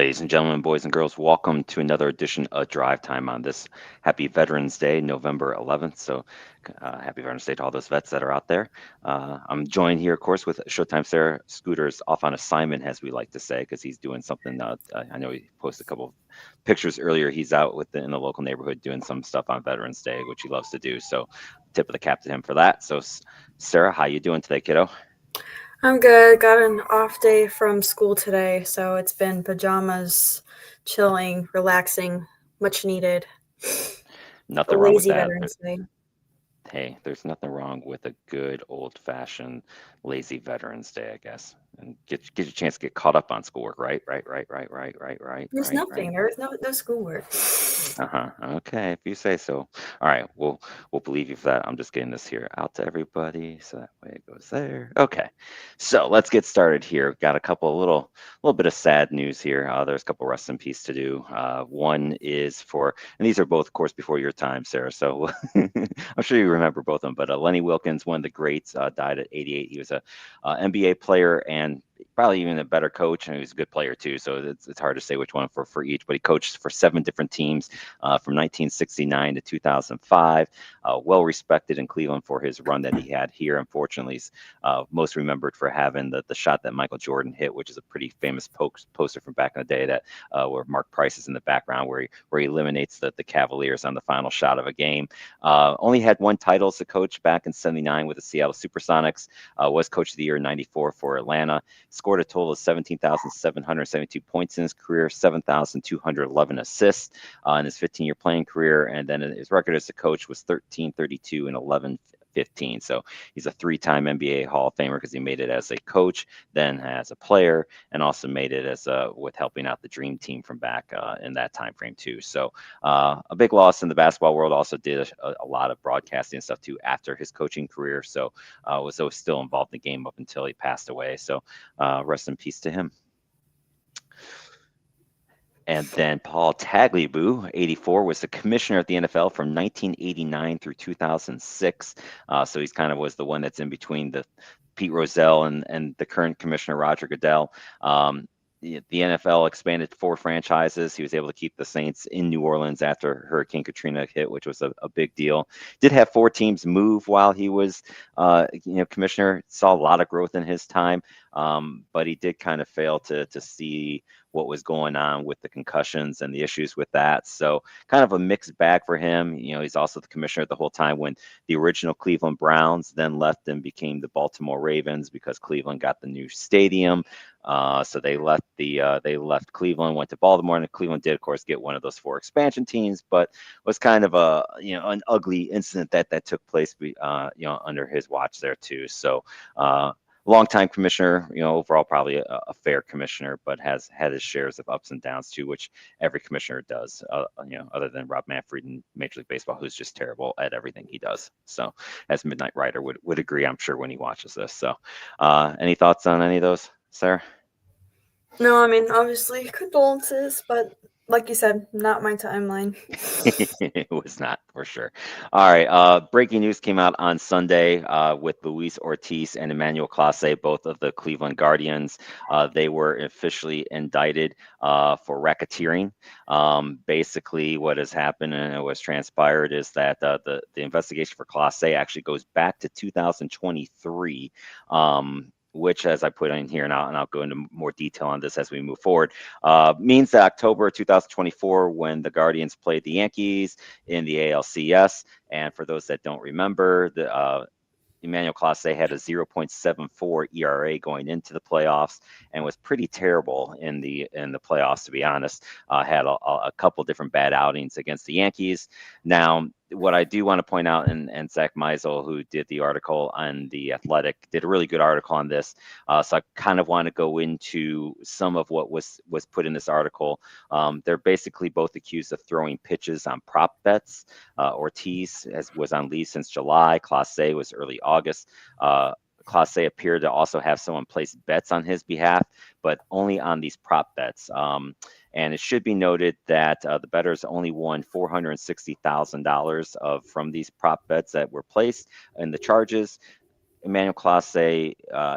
Ladies and gentlemen, boys and girls, welcome to another edition of Drive Time on this happy Veterans Day, November 11th. Happy Veterans Day to all those vets that are out there. I'm joined here, of course, with Showtime Sarah. Scooter's off on assignment, as we like to say, because he's doing something. I know he posted a couple pictures earlier. He's out in the local neighborhood doing some stuff on Veterans Day, which he loves to do. So, tip of the cap to him for that. So, Sarah, how you doing today, kiddo? I'm good. Got an off day from school today, so it's been pajamas, chilling, relaxing, much needed. A Nothing wrong with lazy that. Veterans Day. Hey, there's nothing wrong with a good old-fashioned lazy Veterans Day, I guess, and get your chance to get caught up on schoolwork. There's Right. nothing. There is no schoolwork. Uh-huh. Okay, if you say so. All right, we'll believe you for that. I'm just getting this here out to everybody, so that way it goes there. Okay, so let's get started here. Got a couple little bit of sad news here. There's a couple rest in peace to do. One is and these are both, of course, before your time, Sarah. So I'm sure you remember both of them. But Lenny Wilkens, one of the greats, died at 88. He was a NBA player and probably even a better coach, and he was a good player too. So it's hard to say which one for each. But he coached for 7 different teams from 1969 to 2005. Well respected in Cleveland for his run that he had here. Unfortunately, he's most remembered for having the shot that Michael Jordan hit, which is a pretty famous poster from back in the day that where Mark Price is in the background, where he eliminates the Cavaliers on the final shot of a game. Only had one title as a coach back in '79 with the Seattle Supersonics. Was coach of the year in '94 for Atlanta. Scored a total of 17,772 points in his career, 7,211 assists in his 15-year playing career, and then his record as a coach was 13-32 and 11-15. So he's a three-time NBA Hall of Famer because he made it as a coach, then as a player, and also made it as with helping out the Dream Team from back in that time frame too. So a big loss in the basketball world. Also did a lot of broadcasting and stuff too after his coaching career. So was always still involved in the game up until he passed away. So rest in peace to him. And then Paul Tagliabue, 84, was the commissioner at the NFL from 1989 through 2006. So he's kind of was the one that's in between the Pete Rozelle and the current commissioner, Roger Goodell. The NFL expanded to 4 franchises. He was able to keep the Saints in New Orleans after Hurricane Katrina hit, which was a big deal. Did have 4 teams move while he was, commissioner. Saw a lot of growth in his time, but he did kind of fail to see what was going on with the concussions and the issues with that. So kind of a mixed bag for him. He's also the commissioner the whole time when the original Cleveland Browns then left and became the Baltimore Ravens because Cleveland got the new stadium. So they left Cleveland, went to Baltimore, and Cleveland did, of course, get one of those 4 expansion teams, but was kind of an ugly incident that took place, under his watch there too. So longtime commissioner, overall probably a fair commissioner, but has had his shares of ups and downs too, which every commissioner does, other than Rob Manfred in Major League Baseball, who's just terrible at everything he does. So as Midnight Rider would agree, I'm sure, when he watches this. So any thoughts on any of those, Sarah? No, I mean, obviously, condolences, but like you said, not my timeline. It was not, for sure. All right. Breaking news came out on Sunday with Luis Ortiz and Emmanuel Clase, both of the Cleveland Guardians. They were officially indicted for racketeering. Basically, what has happened and what's transpired is that the investigation for Clase actually goes back to 2023. Which, as I put in here, and I'll go into more detail on this as we move forward, means that October 2024, when the Guardians played the Yankees in the ALCS, and for those that don't remember, Emmanuel Clase had a 0.74 ERA going into the playoffs and was pretty terrible in the playoffs, to be honest. Had a couple different bad outings against the Yankees. Now, what I do want to point out, and Zach Meisel, who did the article on The Athletic, did a really good article on this. So I kind of want to go into some of what was put in this article. They're basically both accused of throwing pitches on prop bets. Ortiz was on leave since July. Clase was early August. Clase appeared to also have someone place bets on his behalf, but only on these prop bets. And it should be noted that the bettors only won $460,000 from these prop bets that were placed in the charges. Emmanuel Clase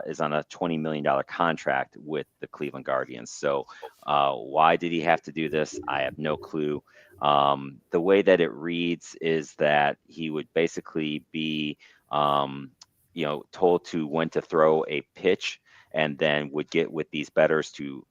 is on a $20 million contract with the Cleveland Guardians. So why did he have to do this? I have no clue. The way that it reads is that he would basically be, told to when to throw a pitch, and then would get with these bettors to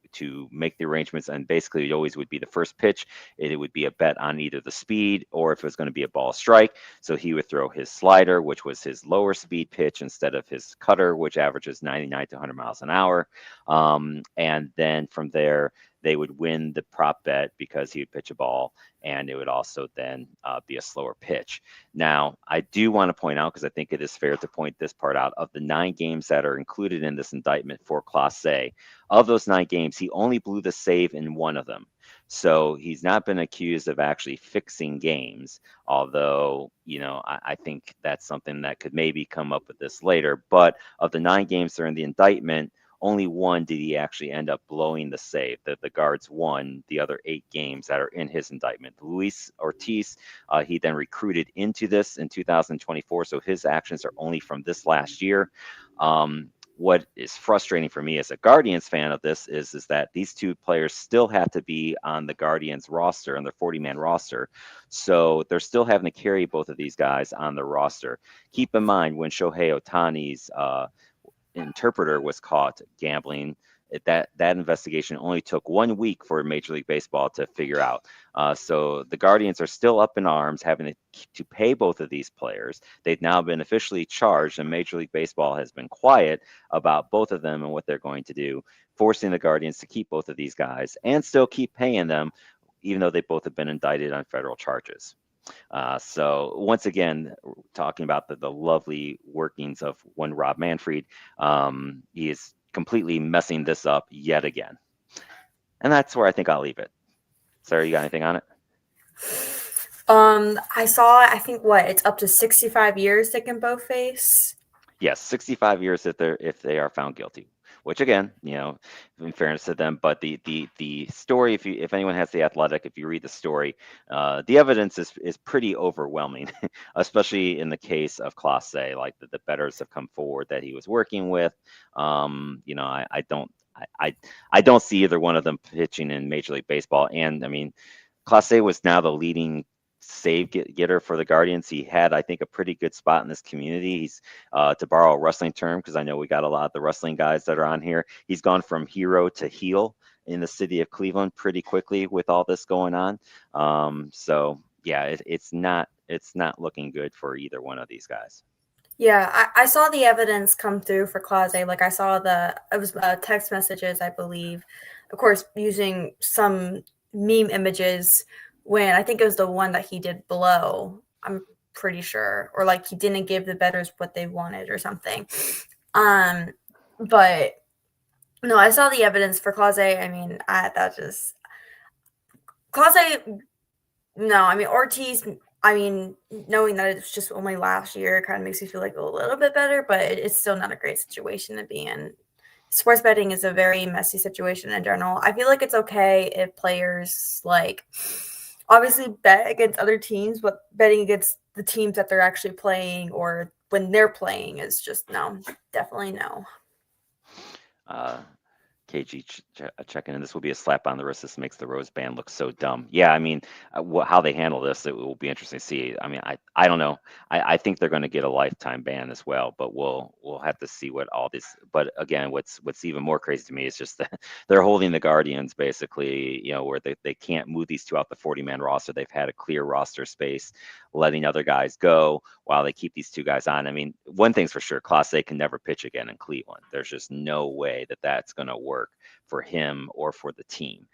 make the arrangements. And basically, it always would be the first pitch. It would be a bet on either the speed or if it was going to be a ball strike. So he would throw his slider, which was his lower speed pitch, instead of his cutter, which averages 99 to 100 miles an hour. And then from there, they would win the prop bet because he would pitch a ball, and it would also then be a slower pitch. Now, I do want to point out, because I think it is fair to point this part out, of the 9 games that are included in this indictment for Clase, of those 9 games, he only blew the save in 1 of them. So he's not been accused of actually fixing games, although, I think that's something that could maybe come up with this later. But of the 9 games that are in the indictment, only 1 did he actually end up blowing the save. The guards won the other 8 games that are in his indictment. Luis Ortiz, he then recruited into this in 2024, so his actions are only from this last year. What is frustrating for me as a Guardians fan of this is that these 2 players still have to be on the Guardians roster, on their 40-man roster. So they're still having to carry both of these guys on the roster. Keep in mind, when Shohei Ohtani's interpreter was caught gambling, that investigation only took 1 week for Major League Baseball to figure out. So the Guardians are still up in arms, having to pay both of these players. They've now been officially charged, and Major League Baseball has been quiet about both of them and what they're going to do, forcing the Guardians to keep both of these guys and still keep paying them, even though they both have been indicted on federal charges. So once again, talking about the lovely workings of one Rob Manfred, he is completely messing this up yet again. And that's where I think I'll leave it. Sarah, you got anything on it? I think it's up to 65 years they can both face. Yes, 65 years if they are found guilty. Which again, in fairness to them, but the story, if anyone has The Athletic, if you read the story, the evidence is pretty overwhelming, especially in the case of Clase. Like the bettors have come forward that he was working with. I don't see either one of them pitching in Major League Baseball. And I mean, Clase was now the leading save getter for the Guardians. He had, I think, a pretty good spot in this community. He's, to borrow a wrestling term, because I know we got a lot of the wrestling guys that are on here, he's gone from hero to heel in the city of Cleveland pretty quickly with all this going on. So yeah, it's not looking good for either one of these guys. Yeah, I saw the evidence come through for Clase. Like I saw it was text messages, I believe, of course, using some meme images, when I think it was the one that he did blow, I'm pretty sure, or like he didn't give the bettors what they wanted or something. But no, I saw the evidence for Clase. I mean, Clase. No, I mean Ortiz. I mean, knowing that it's just only last year kind of makes me feel like a little bit better, but it's still not a great situation to be in. Sports betting is a very messy situation in general. I feel like it's okay if players obviously bet against other teams, but betting against the teams that they're actually playing or when they're playing is just no, definitely no. KG checking in. This will be a slap on the wrist. This makes the Rose band look so dumb. Yeah, I mean, how they handle this, it will be interesting to see. I mean, I don't know. I think they're going to get a lifetime ban as well, but we'll have to see what all this. But again, what's even more crazy to me is just that they're holding the Guardians basically, where they can't move these 2 out the 40-man roster. They've had a clear roster space, letting other guys go while they keep these 2 guys on. I mean, one thing's for sure, Clase can never pitch again in Cleveland. There's just no way that that's going to work for him or for the team.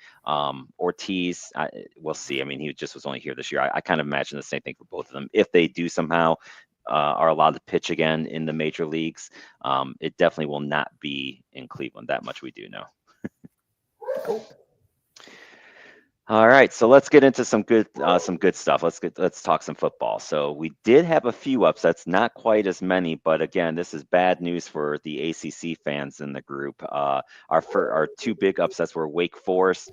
Ortiz, we'll see. I mean, he just was only here this year. I kind of imagine the same thing for both of them. If they do somehow are allowed to pitch again in the major leagues, it definitely will not be in Cleveland. That much we do know. All right, so let's get into some good stuff. Let's talk some football. So we did have a few upsets, not quite as many, but again, this is bad news for the ACC fans in the group. Our two big upsets were Wake Forest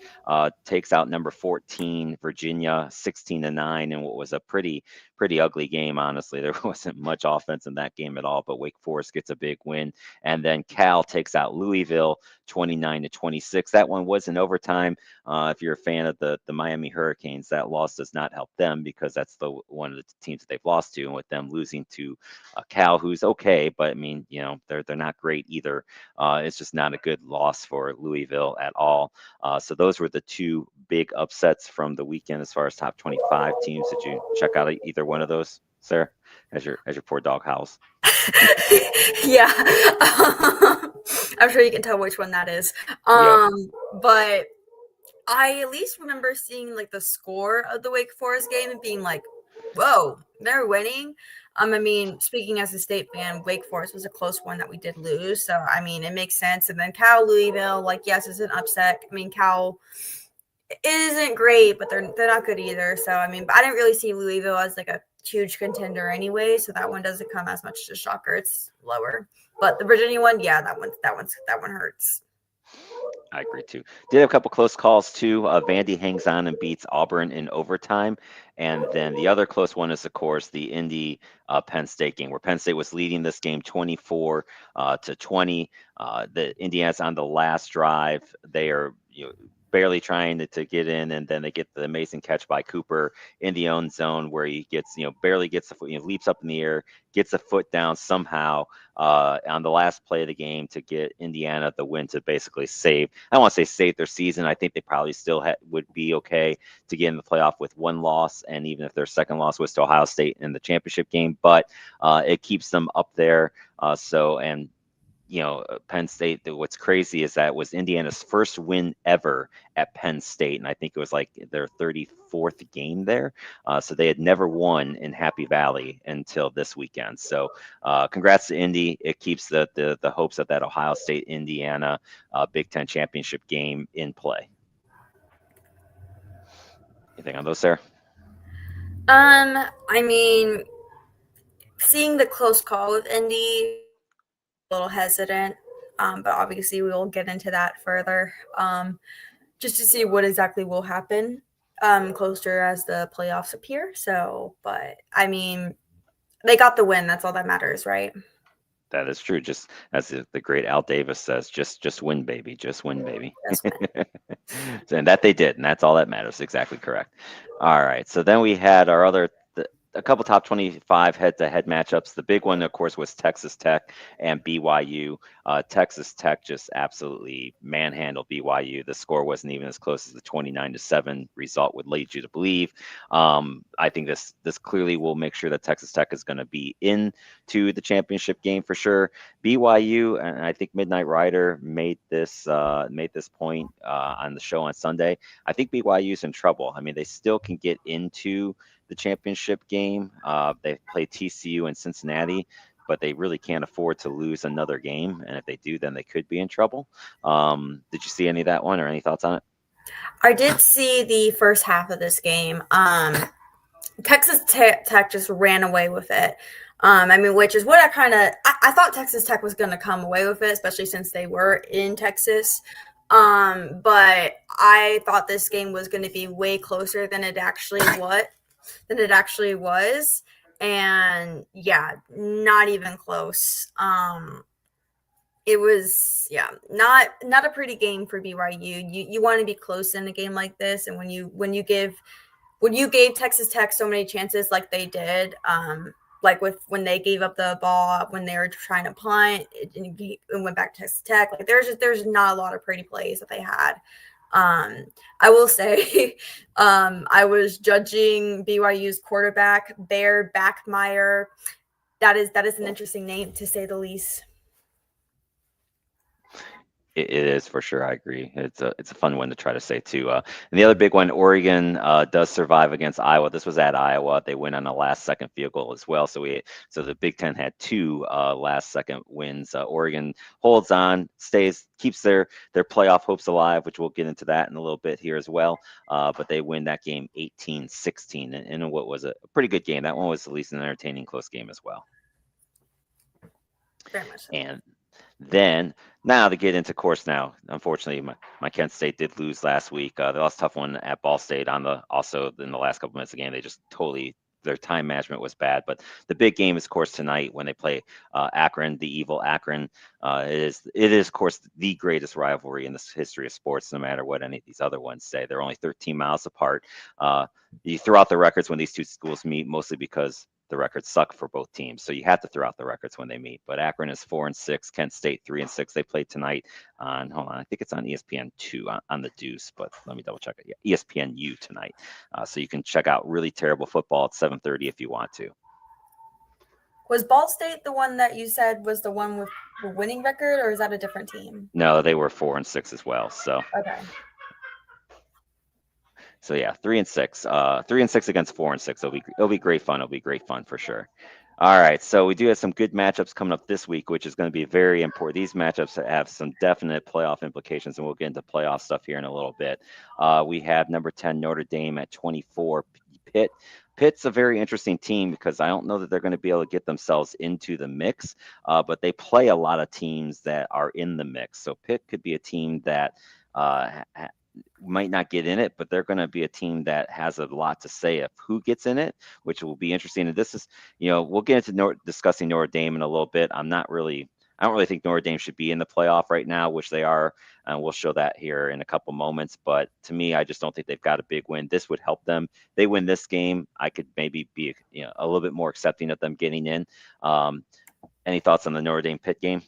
takes out number 14 Virginia 16-9 in what was a pretty ugly game. Honestly, there wasn't much offense in that game at all, but Wake Forest gets a big win, and then Cal takes out Louisville 29-26. That one was in overtime. If you're a fan of the Miami Hurricanes, that loss does not help them because that's the one of the teams that they've lost to, and with them losing to Cal, who's okay, but I mean, they're not great either. It's just not a good loss for Louisville at all. So those were the two big upsets from the weekend as far as top 25 teams. Did you check out either one of those, Sarah? As your poor dog howls. Yeah. I'm sure you can tell which one that is. Yep. But I at least remember seeing like the score of the Wake Forest game and being like, whoa, they're winning. I mean, speaking as a state fan, Wake Forest was a close one that we did lose. So, I mean, it makes sense. And then Cal Louisville, like, yes, it's an upset. I mean, Cal isn't great, but they're not good either. So, I mean, but I didn't really see Louisville as like a huge contender anyway. So that one doesn't come as much as a shocker. It's lower. But the Virginia one, yeah, that one hurts. I agree too. Did have a couple close calls too. Vandy hangs on and beats Auburn in overtime, and then the other close one is, of course, the Indy Penn State game, where Penn State was leading this game 24 to 20. The Indiana's on the last drive. They are barely trying to get in, and then they get the amazing catch by Cooper in the own zone where he gets barely gets the foot, leaps up in the air, gets a foot down somehow on the last play of the game to get Indiana the win to basically save. I don't want to say save their season. I think they probably still would be okay to get in the playoff with one loss, and even if their second loss was to Ohio State in the championship game, but it keeps them up there. Penn State, what's crazy is that it was Indiana's first win ever at Penn State. And I think it was like their 34th game there. So they had never won in Happy Valley until this weekend. So congrats to Indy. It keeps the hopes of that Ohio State Indiana Big Ten championship game in play. Anything on those, Sarah? I mean, seeing the close call with Indy, a little hesitant, but obviously we will get into that further, just to see what exactly will happen closer as the playoffs appear. So, but I mean, they got the win. That's all that matters, right? That is true. Just as the great Al Davis says, just win, baby. Just win, baby. That's fine. And that they did, and that's all that matters. Exactly correct. All right. So then we had a couple top 25 head-to-head matchups. The big one, of course, was Texas Tech and BYU. Texas Tech just absolutely manhandled BYU. The score wasn't even as close as the 29-7 result would lead you to believe. I think this clearly will make sure that Texas Tech is going to be into the championship game for sure. BYU, and I think Midnight Rider made this point on the show on Sunday. I think BYU's in trouble. I mean, they still can get into the championship game. They play TCU and Cincinnati, but they really can't afford to lose another game. And if they do, then they could be in trouble. Did you see any of that one or any thoughts on it? I did see the first half of this game. Texas Tech just ran away with it. I mean, which is what I thought Texas Tech was going to come away with it, especially since they were in Texas. But I thought this game was going to be way closer than it actually was. And yeah, not even close. It was not a pretty game for BYU. You want to be close in a game like this, and when you gave Texas Tech so many chances like they did, like when they gave up the ball when they were trying to punt, it went back to Texas Tech. Like there's not a lot of pretty plays that they had. I will say, I was judging BYU's quarterback, Bear Backmeyer. That is an interesting name to say the least. It is for sure. I agree. It's a fun one to try to say too. And the other big one, Oregon does survive against Iowa. This was at Iowa. They win on a last second field goal as well. So the Big Ten had two last second wins. Oregon holds on, keeps their playoff hopes alive, which we'll get into that in a little bit here as well. But they win that game 18-16 in what was a pretty good game. That one was at least an entertaining close game as well. Very much so. And then now to get into course now, unfortunately, my Kent State did lose last week. They lost a tough one at Ball State also in the last couple minutes of the game. They just totally their time management was bad. But the big game is, of course, tonight when they play Akron, the evil Akron. It is, of course, the greatest rivalry in the history of sports, no matter what any of these other ones say. They're only 13 miles apart. You throw out the records when these two schools meet, mostly because the records suck for both teams. So you have to throw out the records when they meet. But Akron is 4-6, Kent State 3-6. They play tonight hold on, I think it's on ESPN2 on the Deuce, but let me double check it. Yeah, ESPNU tonight. So you can check out really terrible football at 7:30 if you want to. Was Ball State the one that you said was the one with the winning record, or is that a different team? No, they were 4-6 as well. So okay. So yeah, 3-6, 3-6 against 4-6. It'll be great fun. It'll be great fun for sure. All right, so we do have some good matchups coming up this week, which is going to be very important. These matchups have some definite playoff implications, and we'll get into playoff stuff here in a little bit. We have number 10 Notre Dame at 24 Pitt. Pitt's a very interesting team because I don't know that they're going to be able to get themselves into the mix, but they play a lot of teams that are in the mix. So Pitt could be a team that might not get in it, but they're going to be a team that has a lot to say of who gets in it, which will be interesting. And this is, we'll get into discussing Notre Dame in a little bit. I don't really think Notre Dame should be in the playoff right now, which they are. And we'll show that here in a couple moments. But to me, I just don't think they've got a big win. This would help them. They win this game, I could maybe be a little bit more accepting of them getting in. Any thoughts on the Notre Dame Pitt game?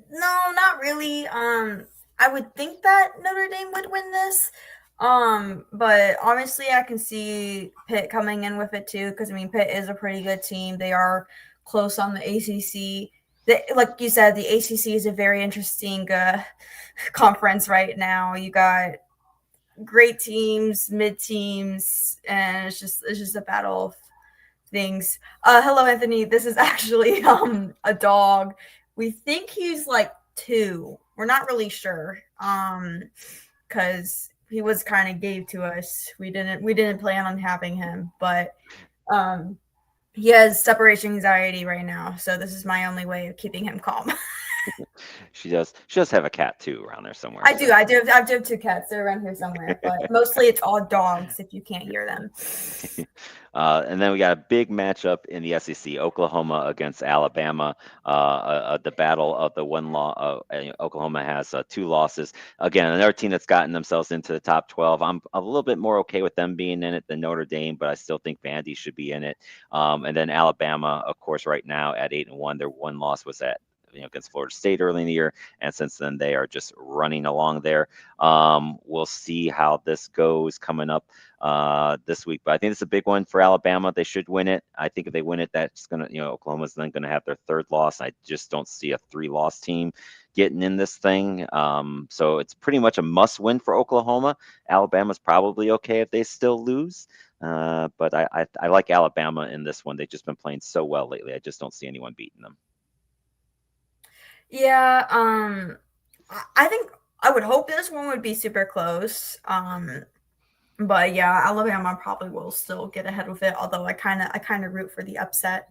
No, not really. I would think that Notre Dame would win this. But honestly, I can see Pitt coming in with it too, because I mean, Pitt is a pretty good team. They are close on the ACC. Like you said, the ACC is a very interesting conference right now. You got great teams, mid teams, and it's just a battle of things. Hello, Anthony. This is actually a dog. We think he's like 2. We're not really sure. Because he was kind of gave to us. We didn't plan on having him, but he has separation anxiety right now, so this is my only way of keeping him calm. She does have a cat too around there somewhere. I do have 2 cats. They're around here somewhere, but mostly it's all dogs if you can't hear them. And then we got a big matchup in the SEC, Oklahoma against Alabama. The battle of the one law. Oklahoma has 2 losses. Again, another team that's gotten themselves into the top 12. I'm a little bit more okay with them being in it than Notre Dame, but I still think Vandy should be in it. And then Alabama, of course, right now at 8-1. Their one loss was against Florida State early in the year, and since then they are just running along there. We'll see how this goes coming up this week, but I think it's a big one for Alabama. They should win it. I think if they win it, that's gonna, Oklahoma's then gonna have their 3rd loss. I just don't see a 3-loss team getting in this thing. So it's pretty much a must-win for Oklahoma. Alabama's probably okay if they still lose. But I like Alabama in this one. They've just been playing so well lately. I just don't see anyone beating them. Yeah, I think I would hope this one would be super close. But yeah, Alabama probably will still get ahead with it, although I kind of root for the upset.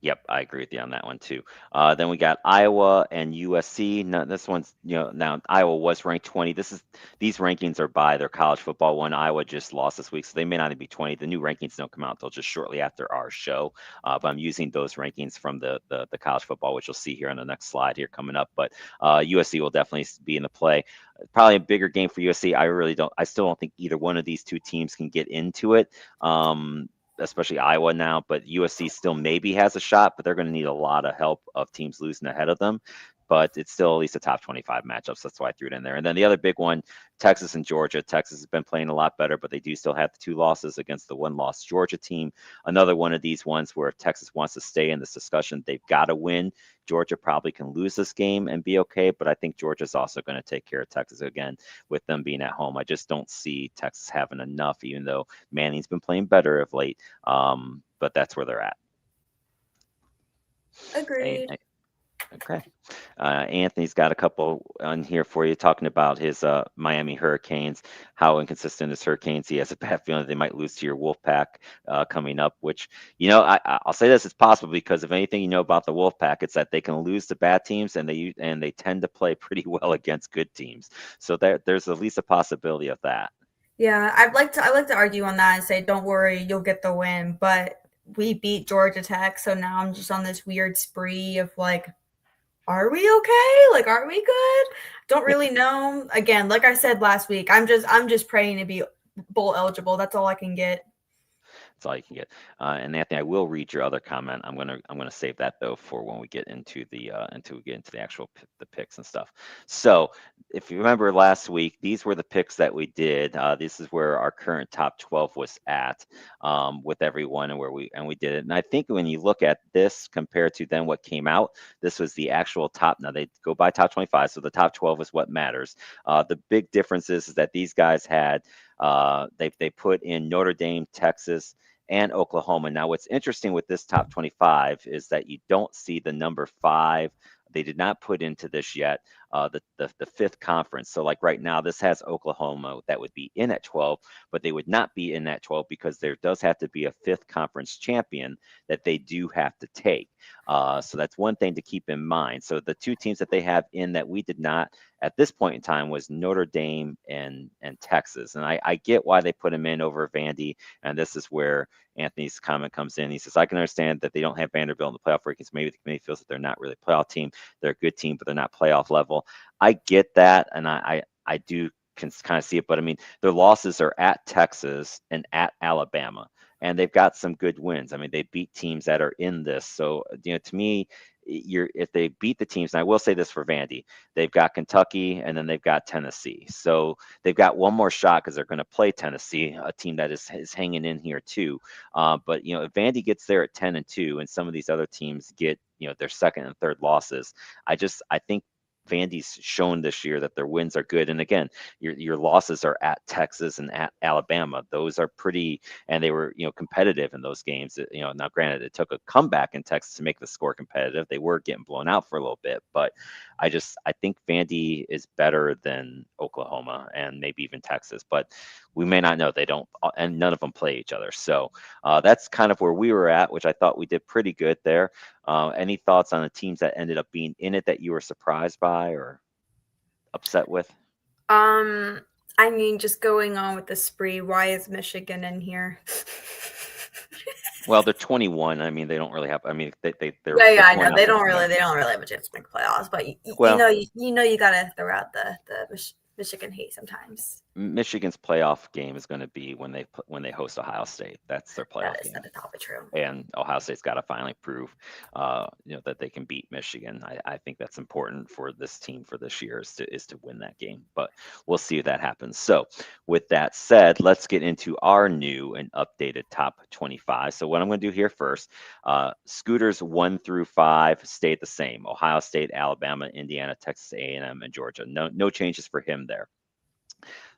Yep, I agree with you on that one too. Then we got Iowa and USC. Now, this one's, now Iowa was ranked 20. These rankings are by their college football one. Iowa just lost this week, so they may not even be 20. The new rankings don't come out until just shortly after our show. But I'm using those rankings from the college football, which you'll see here on the next slide here coming up. But USC will definitely be in the play. Probably a bigger game for USC. I still don't think either one of these two teams can get into it. Especially Iowa now, but USC still maybe has a shot, but they're going to need a lot of help of teams losing ahead of them but it's still at least a top 25 matchup. So that's why I threw it in there. And then the other big one, Texas and Georgia. Texas has been playing a lot better, but they do still have the 2 losses against the 1-loss Georgia team. Another one of these ones where if Texas wants to stay in this discussion, they've got to win. Georgia probably can lose this game and be okay, but I think Georgia's also going to take care of Texas again with them being at home. I just don't see Texas having enough, even though Manning's been playing better of late. But that's where they're at. Agreed. Okay. Anthony's got a couple on here for you talking about his Miami Hurricanes, how inconsistent his Hurricanes. He has a bad feeling they might lose to your Wolfpack coming up, which, I'll say this, it's possible because if anything you know about the Wolfpack, it's that they can lose to bad teams and they tend to play pretty well against good teams. So there's at least a possibility of that. Yeah, I like to argue on that and say, don't worry, you'll get the win. But we beat Georgia Tech, so now I'm just on this weird spree of like, are we okay? Like, are we good? Don't really know. Again, like I said last week, I'm just praying to be bowl eligible. That's all I can get. That's all you can get. And Anthony, I will read your other comment. I'm gonna save that though for when we get into the actual the picks and stuff. So if you remember last week, these were the picks that we did. This is where our current top 12 was at with everyone and where we did it. And I think when you look at this compared to then what came out, this was the actual top. Now they go by top 25, so the top 12 is what matters. The big difference is that these guys had they put in Notre Dame, Texas, and Oklahoma. Now, what's interesting with this top 25 is that you don't see the number 5. They did not put into this yet the fifth conference. So, like right now, this has Oklahoma that would be in at 12, but they would not be in at 12 because there does have to be a fifth conference champion that they do have to take. So that's one thing to keep in mind. So the 2 teams that they have in that we did not at this point in time was Notre Dame and Texas. And I get why they put them in over Vandy. And this is where Anthony's comment comes in. He says, I can understand that they don't have Vanderbilt in the playoff rankings. Maybe the committee feels that they're not really a playoff team. They're a good team, but they're not playoff level. I get that. And I do can kind of see it, but I mean, their losses are at Texas and at Alabama, and they've got some good wins. I mean, they beat teams that are in this. So, to me, if they beat the teams, and I will say this for Vandy, they've got Kentucky and then they've got Tennessee. So they've got one more shot because they're going to play Tennessee, a team that is hanging in here too. But if Vandy gets there at 10-2, and some of these other teams get their second and third losses, I think Vandy's shown this year that their wins are good. And again, your losses are at Texas and at Alabama. Those are pretty, and they were competitive in those games. Now granted, it took a comeback in Texas to make the score competitive. They were getting blown out for a little bit, but I think Vandy is better than Oklahoma and maybe even Texas. But we may not know. They don't, and none of them play each other. So that's kind of where we were at, which I thought we did pretty good there. Any thoughts on the teams that ended up being in it that you were surprised by or upset with? I mean, just going on with the spree, why is Michigan in here? Well, they're 21. I mean, they don't really have. I mean, Yeah, they're I know 20 off the. they don't really have a chance to make playoffs, but Well, you gotta throw out the Michigan hate sometimes. Michigan's playoff game is going to be when they host Ohio State. That's their playoff game. That is probably true. And Ohio State's got to finally prove, that they can beat Michigan. I think that's important for this team for this year is to win that game. But we'll see if that happens. So, with that said, let's get into our new and updated top 25. So, what I'm going to do here first, Scooters 1 through 5 stayed the same: Ohio State, Alabama, Indiana, Texas A&M, and Georgia. No changes for him there.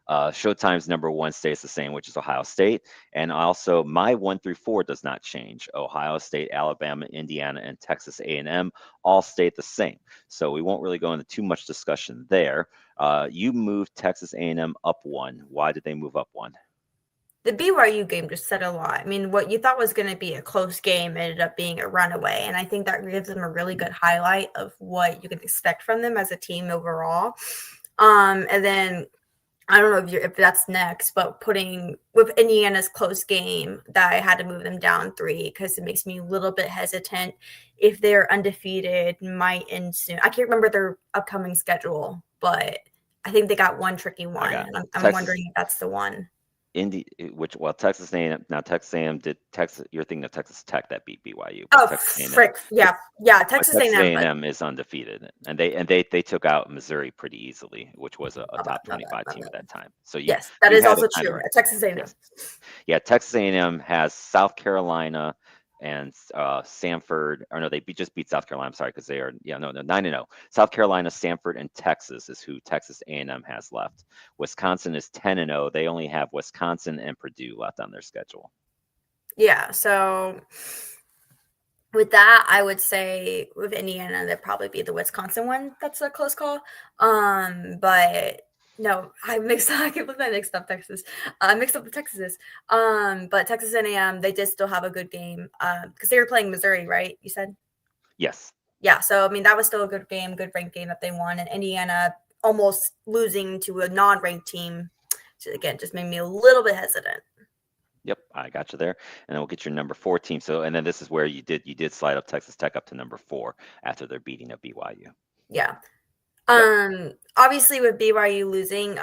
Showtime's number 1 stays the same, which is Ohio State. And also my 1 through 4 does not change. Ohio State, Alabama, Indiana, and Texas A&M all stayed the same. So we won't really go into too much discussion there. You moved Texas A&M up 1. Why did they move up 1? The BYU game just said a lot. I mean, what you thought was going to be a close game ended up being a runaway. And I think that gives them a really good highlight of what you can expect from them as a team overall. And then I don't know if that's next, but putting with Indiana's close game that I had to move them down 3 because it makes me a little bit hesitant if they're undefeated, might end soon. I can't remember their upcoming schedule, but I think they got one tricky one. And I'm wondering if that's the one. Texas A&M, now Texas A&M did Texas. You're thinking of Texas Tech that beat BYU, but Oh, Texas A&M, frick. Yeah. Yeah. but Texas Texas A&M, but A&M is undefeated, and they took out Missouri pretty easily, which was a my bad, top my bad, 25 my team at bad. that time. So Yes, that you is had it also kind of true. right. Texas A&M. Yes. Yeah, Texas A&M has South Carolina and Samford. Or no, just beat South Carolina. I'm sorry, because they are 9-0. South Carolina, Samford, and Texas is who Texas A&M has left. Wisconsin is 10-0. They only have Wisconsin and Purdue left on their schedule. Yeah. So with that, I would say with Indiana, that'd probably be the Wisconsin one. That's a close call. But no, I can't believe I mixed up Texas. I mixed up the Texases. But Texas A&M, they did still have a good game. Because they were playing Missouri, right? You said? Yes. Yeah. So I mean, that was still a good game, good ranked game that they won. And Indiana almost losing to a non-ranked team. So again, just made me a little bit hesitant. Yep, I got you there, and then we'll get your number 4 team. So, and then this is where you did slide up Texas Tech up to number 4 after their beating of BYU. Yeah. Yep. Obviously with BYU losing,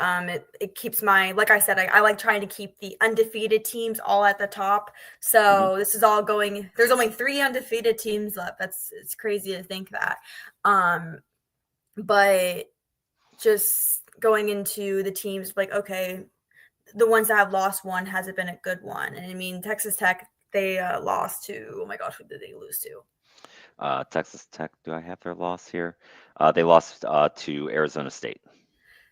it keeps like I said, I like trying to keep the undefeated teams all at the top. Hmm. So this is all going, there's only 3 undefeated teams left. It's crazy to think that. But just going into the teams, like, okay, the ones that have lost one, has it been a good one? And I mean, Texas Tech, they lost to, oh my gosh, who did they lose to? Texas Tech, do I have their loss here? They lost to Arizona State.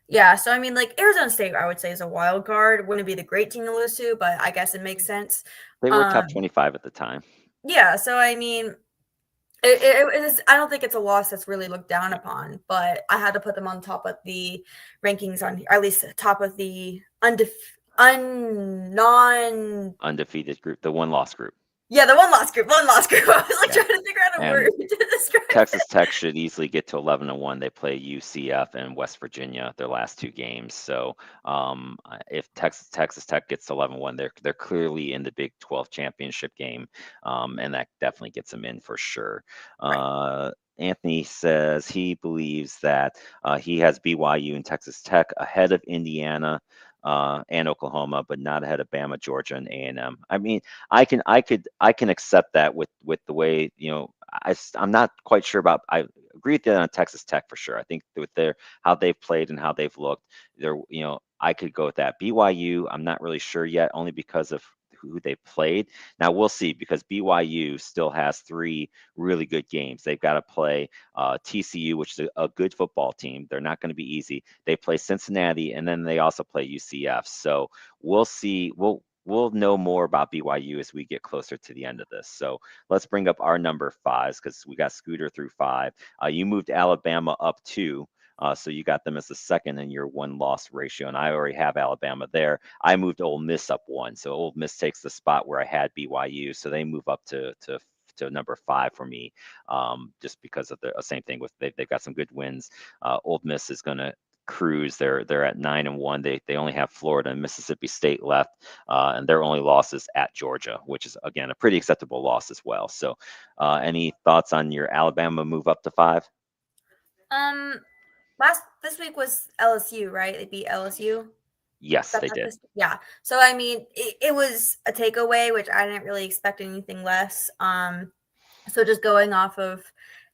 Yeah, so I mean, like Arizona State, I would say is a wild card. Wouldn't be the great team to lose to, but I guess it makes sense. They were top Um, 25 at the time. yeah, so I mean, it is. I don't think it's a loss that's really looked down Yeah. upon, but I had to put them on top of the rankings on, or at least top of the non. Undefeated group, the one loss group. Yeah, the one loss group. One loss group. I was like Yeah. trying to figure out a word And to describe Texas it. Tech should easily get to 11-1. They play UCF and West Virginia their last 2 games. So if Texas Tech gets to 11-1, they're clearly in the Big 12 championship game, and that definitely gets them in for sure. Right. Anthony says he believes that he has BYU and Texas Tech ahead of Indiana and Oklahoma, but not ahead of Bama, Georgia, and A&M. I mean, I can accept that with the way I'm not quite sure about. I agree with you on Texas Tech for sure. I think with their how they've played and how they've looked, I could go with that. BYU, I'm not really sure yet, only because of who they played. Now we'll see because BYU still has 3 really good games. They've got to play TCU, which is a good football team. They're not going to be easy. They play Cincinnati, and then they also play UCF. So we'll see. We'll know more about BYU as we get closer to the end of this. So let's bring up our number 5s because we got Scooter through 5. You moved Alabama up 2. So you got them as the second in your 1-loss ratio, and I already have Alabama there. I moved Ole Miss up 1, so Ole Miss takes the spot where I had BYU, so they move up to number 5 for me, just because of the same thing with they've got some good wins. Ole Miss is going to cruise. They're at 9-1. They only have Florida and Mississippi State left, and their only loss is at Georgia, which is again a pretty acceptable loss as well. So, any thoughts on your Alabama move up to 5? Um, this week was LSU, right? They beat LSU. Yes, they did. Yeah. So I mean, it was a takeaway, which I didn't really expect anything less. So just going off of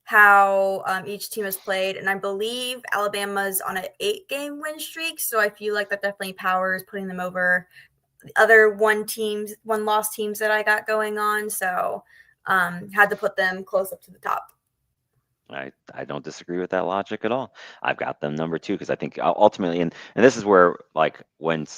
how each team has played, and I believe Alabama's on an 8-game win streak. So I feel like that definitely powers putting them over the other 1 loss teams that I got going on. So had to put them close up to the top. I don't disagree with that logic at all. I've got them number 2 because I think ultimately, and this is where like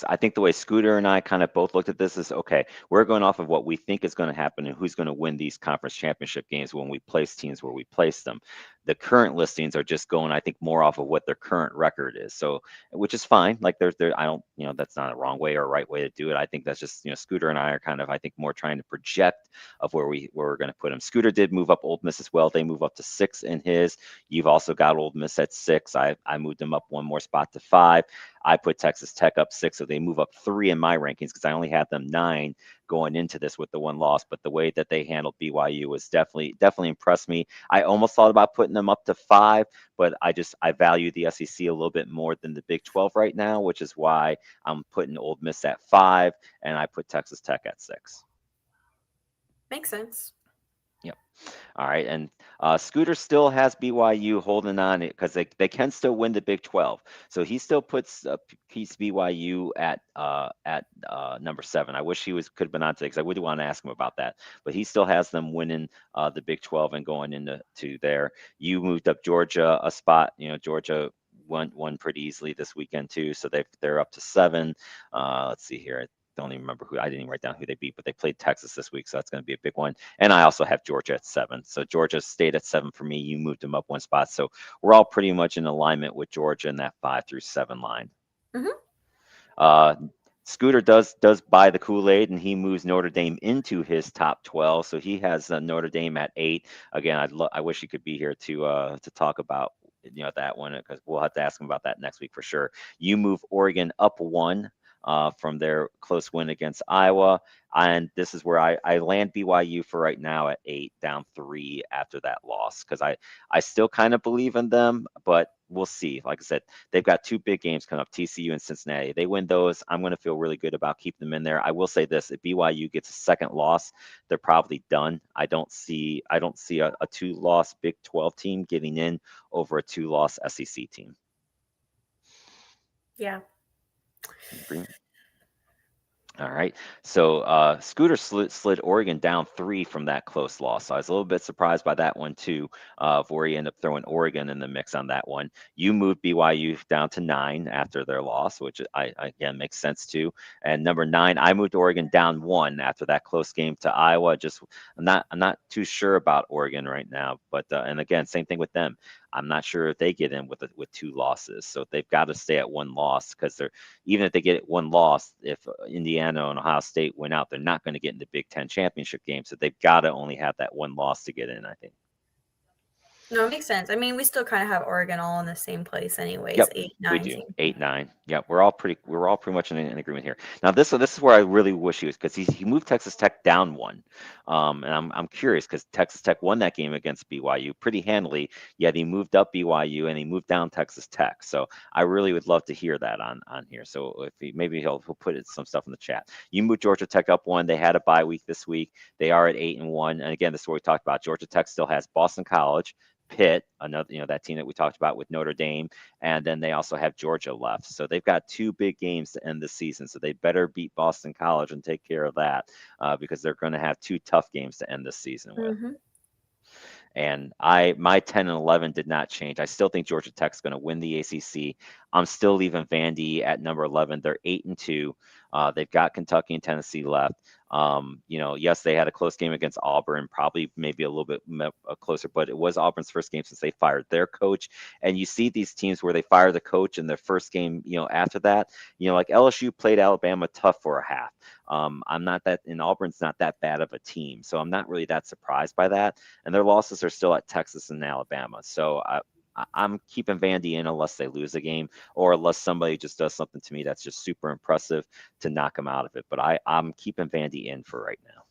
I think the way Scooter and I kind of both looked at this is okay. We're going off of what we think is going to happen and who's going to win these conference championship games when we place teams where we place them. The current listings are just going, I think, more off of what their current record is. So, which is fine. Like I don't, that's not a wrong way or a right way to do it. I think that's just, Scooter and I are kind of, I think, more trying to project of where we're going to put him. Scooter did move up Old Miss as well. They move up to 6 in his. You've also got Old Miss at 6. I moved them up 1 more spot to 5. I put Texas Tech up 6, so they move up 3 in my rankings because I only had them 9 going into this with the one loss. But the way that they handled BYU was definitely impressed me. I almost thought about putting them up to 5, but I value the SEC a little bit more than the Big 12 right now, which is why I'm putting Ole Miss at 5 and I put Texas Tech at 6. Makes sense. Yep. All right, and Scooter still has BYU holding on it because they can still win the Big 12. So he still puts keeps BYU at number 7. I wish he could have been on today because I would want to ask him about that. But he still has them winning the Big 12 and going into there. You moved up Georgia a spot. Georgia won pretty easily this weekend too, so they're up to 7. Let's see here. Don't even remember I didn't even write down who they beat, but they played Texas this week, so that's going to be a big one. And I also have Georgia at 7. So Georgia stayed at 7 for me. You moved them up one spot. So we're all pretty much in alignment with Georgia in that 5 through 7 line. Mm-hmm. Uh, Scooter does buy the Kool-Aid, and he moves Notre Dame into his top 12. So he has Notre Dame at 8. Again, I wish he could be here to talk about that one because we'll have to ask him about that next week for sure. You move Oregon up 1 from their close win against Iowa. And this is where I land BYU for right now at 8, down 3 after that loss because I still kind of believe in them, but we'll see. Like I said, they've got 2 big games coming up, TCU and Cincinnati. They win those, I'm going to feel really good about keeping them in there. I will say this: if BYU gets a second loss, they're probably done. I don't see a 2-loss Big 12 team getting in over a 2-loss SEC team. Yeah. Agreement. All right. So Scooter slid Oregon down 3 from that close loss. So I was a little bit surprised by that one too, of where he ended up throwing Oregon in the mix on that one. You moved BYU down to 9 after their loss, which again makes sense too. And number 9, I moved Oregon down 1 after that close game to Iowa. I'm not too sure about Oregon right now, but and again, same thing with them. I'm not sure if they get in with 2 losses, so they've got to stay at 1 loss because even if they get 1 loss, if Indiana and Ohio State win out, they're not going to get in the Big Ten championship game. So they've got to only have that 1 loss to get in, I think. No, it makes sense. I mean, we still kind of have Oregon all in the same place, anyways. Yep, 8, we 9 do. team. 8, 9. Yeah, we're all pretty much in agreement here. Now this is where I really wish he was because he moved Texas Tech down 1, and I'm curious because Texas Tech won that game against BYU pretty handily. Yet he moved up BYU and he moved down Texas Tech. So I really would love to hear that on here. So if maybe he'll put some stuff in the chat. You moved Georgia Tech up 1. They had a bye week this week. They are at 8-1. And again, this is what we talked about. Georgia Tech still has Boston College, Pitt, another that team that we talked about with Notre Dame, and then they also have Georgia left. So they've got 2 big games to end the season. So they better beat Boston College and take care of that because they're going to have 2 tough games to end the season with. Mm-hmm. And my 10 and 11 did not change. I still think Georgia Tech's going to win the ACC. I'm still leaving Vandy at number 11. They're 8-2. They've got Kentucky and Tennessee left. Yes, they had a close game against Auburn, probably maybe a little bit closer, but it was Auburn's first game since they fired their coach. And you see these teams where they fire the coach in their first game, after that, like LSU played Alabama tough for a half. Auburn's not that bad of a team. So I'm not really that surprised by that. And their losses are still at Texas and Alabama. So I'm keeping Vandy in unless they lose a game or unless somebody just does something to me that's just super impressive to knock them out of it. But I'm keeping Vandy in for right now.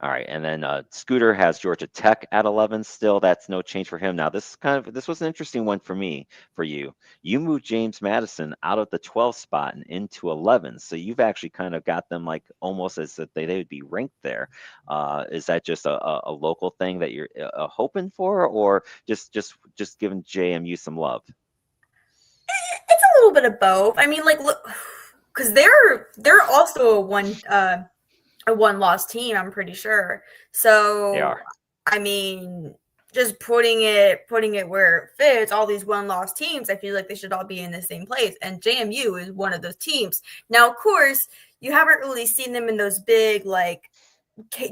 All right, and then Scooter has Georgia Tech at 11 still. That's no change for him. Now, this was an interesting one for you. You moved James Madison out of the 12th spot and into 11. So you've actually kind of got them like almost as if they would be ranked there. Is that just a local thing that you're hoping for, or just giving JMU some love? It's a little bit of both. I mean, like, look, because they're also a 1-loss team, I'm pretty sure. So They are. I mean, just putting it where it fits, all these 1-loss teams, I feel like they should all be in the same place. And JMU is one of those teams. Now, of course, you haven't really seen them in those big like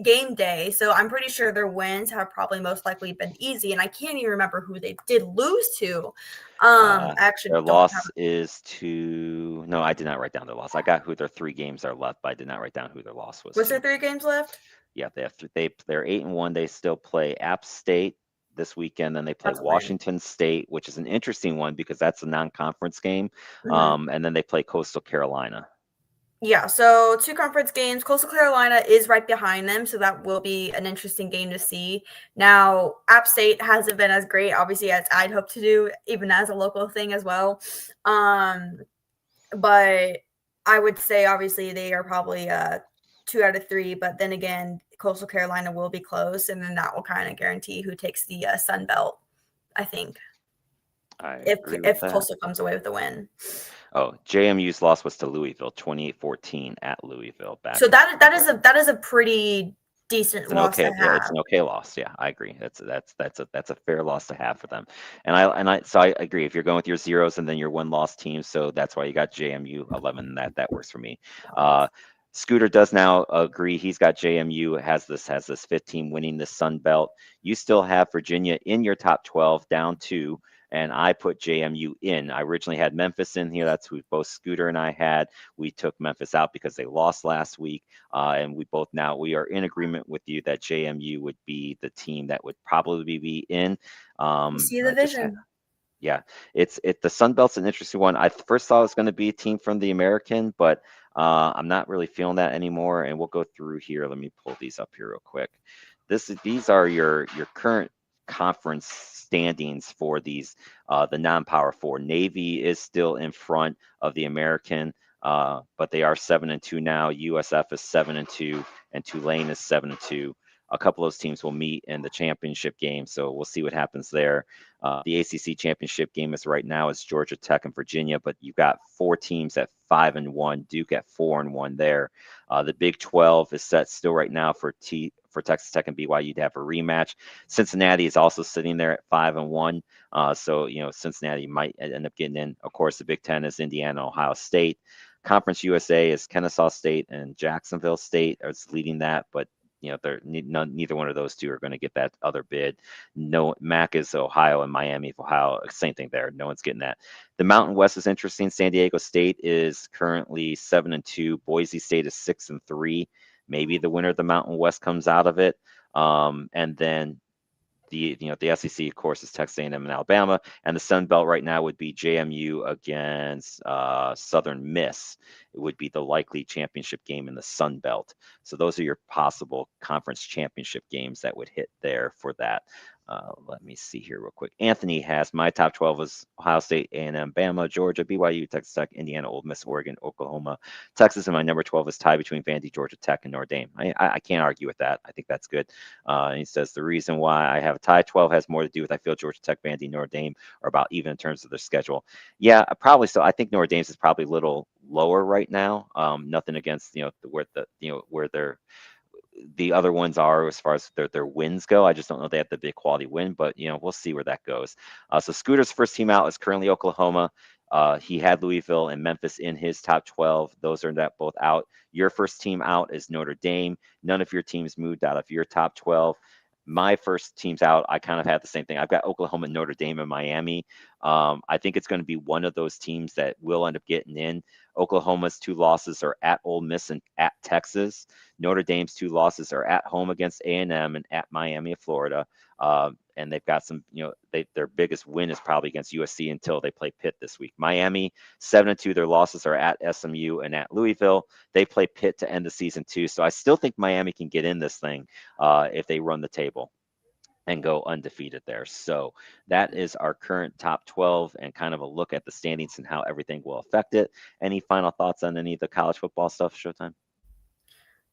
game day, so I'm pretty sure their wins have probably most likely been easy. And I can't even remember who they did lose to. I actually Their don't have. loss is to no, I did not write down their loss. I got who their 3 games are left, but I did not write down who their loss was Was there to. 3 games left? Yeah, they're 8-1. They still play App State, this weekend. Then they play That's a win. Washington State, which is an interesting one because that's a non-conference game. Mhm. And then they play Coastal Carolina. Yeah, so 2 conference games. Coastal Carolina is right behind them, so that will be an interesting game to see. Now, App State hasn't been as great, obviously, as I'd hope to do, even as a local thing as well. But I would say, obviously, they are probably 2 out of 3, but then again, Coastal Carolina will be close, and then that will kind of guarantee who takes the Sun Belt, I think, I if agree with if that. Coastal comes away with a win. Oh, JMU's loss was to Louisville, 28-14 at Louisville back So in October. that is a pretty decent It's an loss to okay, yeah, it's have. an okay loss. Yeah, I agree. That's a fair loss to have for them. So I agree. If you're going with your zeros and then your one loss team, so that's why you got JMU 11. That works for me. Uh, Scooter does now agree. He's got JMU has this 15 winning the Sun Belt. You still have Virginia in your top 12, down two, and I put JMU in. I originally had Memphis in here. That's who both Scooter and I had. We took Memphis out because they lost last week. And we are in agreement with you that JMU would be the team that would probably be in. You see I the just vision. yeah, the Sun Belt's an interesting one. I first thought it was going to be a team from the American, but I'm not really feeling that anymore. And we'll go through here. Let me pull these up here real quick. These are your current conference standings for these the non-power four. Navy is still in front of the American, but they are 7-2 now. USF is 7-2, and Tulane is 7-2. A couple of those teams will meet in the championship game, so we'll see what happens there. The ACC championship game is right now is Georgia Tech and Virginia, but you've got four teams at 5-1. Duke at 4-1 there. The Big 12 is set still right now for Texas Tech and BYU to have a rematch. Cincinnati is also sitting there at 5-1. So Cincinnati might end up getting in. Of course, the Big 10 is Indiana, Ohio State. Conference USA is Kennesaw State and Jacksonville State is leading that, but neither one of those two are going to get that other bid. No, MAC is Ohio and Miami of Ohio. Same thing there. No one's getting that. The Mountain West is interesting. San Diego State is currently 7-2. Boise State is 6-3. Maybe the winner of the Mountain West comes out of it. And then the SEC, of course, is Texas A&M and Alabama, and the Sun Belt right now would be JMU against Southern Miss. It would be the likely championship game in the Sun Belt. So those are your possible conference championship games that would hit there for that. Let me see here real quick. Anthony has my top 12 is Ohio State, A&M, Bama, Georgia, BYU, Texas Tech, Indiana, Ole Miss, Oregon, Oklahoma, Texas, and my number 12 is tied between Vandy, Georgia Tech, and Notre Dame. I can't argue with that. I think that's good. And he says the reason why I have a tie 12 has more to do with I feel Georgia Tech, Vandy, Notre Dame are about even in terms of their schedule. Yeah, probably so. I think Notre Dame's is probably a little lower right now. Nothing against where they're the other ones are as far as their wins go. I just don't know they have the big quality win, but we'll see where that goes. So Scooter's first team out is currently Oklahoma. He had Louisville and Memphis in his top 12. Those are that both out. Your first team out is Notre Dame. None of your teams moved out of your top 12. My first team's out. I kind of had the same thing. I've got Oklahoma, Notre Dame, and Miami. I think it's going to be one of those teams that will end up getting in. Oklahoma's two losses are at Ole Miss and at Texas. Notre Dame's two losses are at home against A&M and at Miami of Florida. And they've got some, their biggest win is probably against USC until they play Pitt this week. Miami 7-2. Their losses are at SMU and at Louisville. They play Pitt to end the season too. So I still think Miami can get in this thing if they run the table and go undefeated there. So that is our current top 12 and kind of a look at the standings and how everything will affect it. Any final thoughts on any of the college football stuff, Showtime?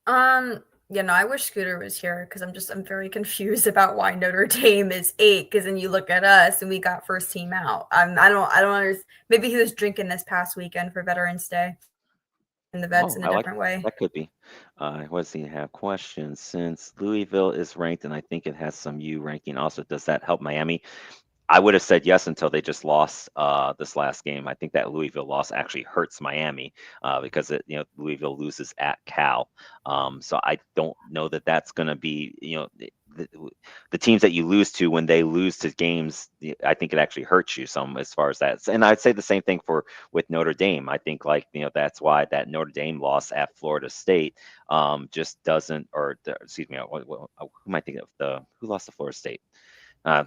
I wish Scooter was here because I'm very confused about why Notre Dame is 8. Because then you look at us and we got first team out. I don't understand. Maybe he was drinking this past weekend for Veterans Day, and the vets Oh, in a I like different way. that could be. What does he have? Questions. Since Louisville is ranked, and I think it has some U ranking also, does that help Miami? I would have said yes until they just lost this last game. I think that Louisville loss actually hurts Miami because Louisville loses at Cal. So I don't know that that's going to be the teams that you lose to when they lose to games. I think it actually hurts you some as far as that. And I'd say the same thing with Notre Dame. I think that's why that Notre Dame loss at Florida State just doesn't. Or excuse me, who am I thinking of? Who lost to Florida State?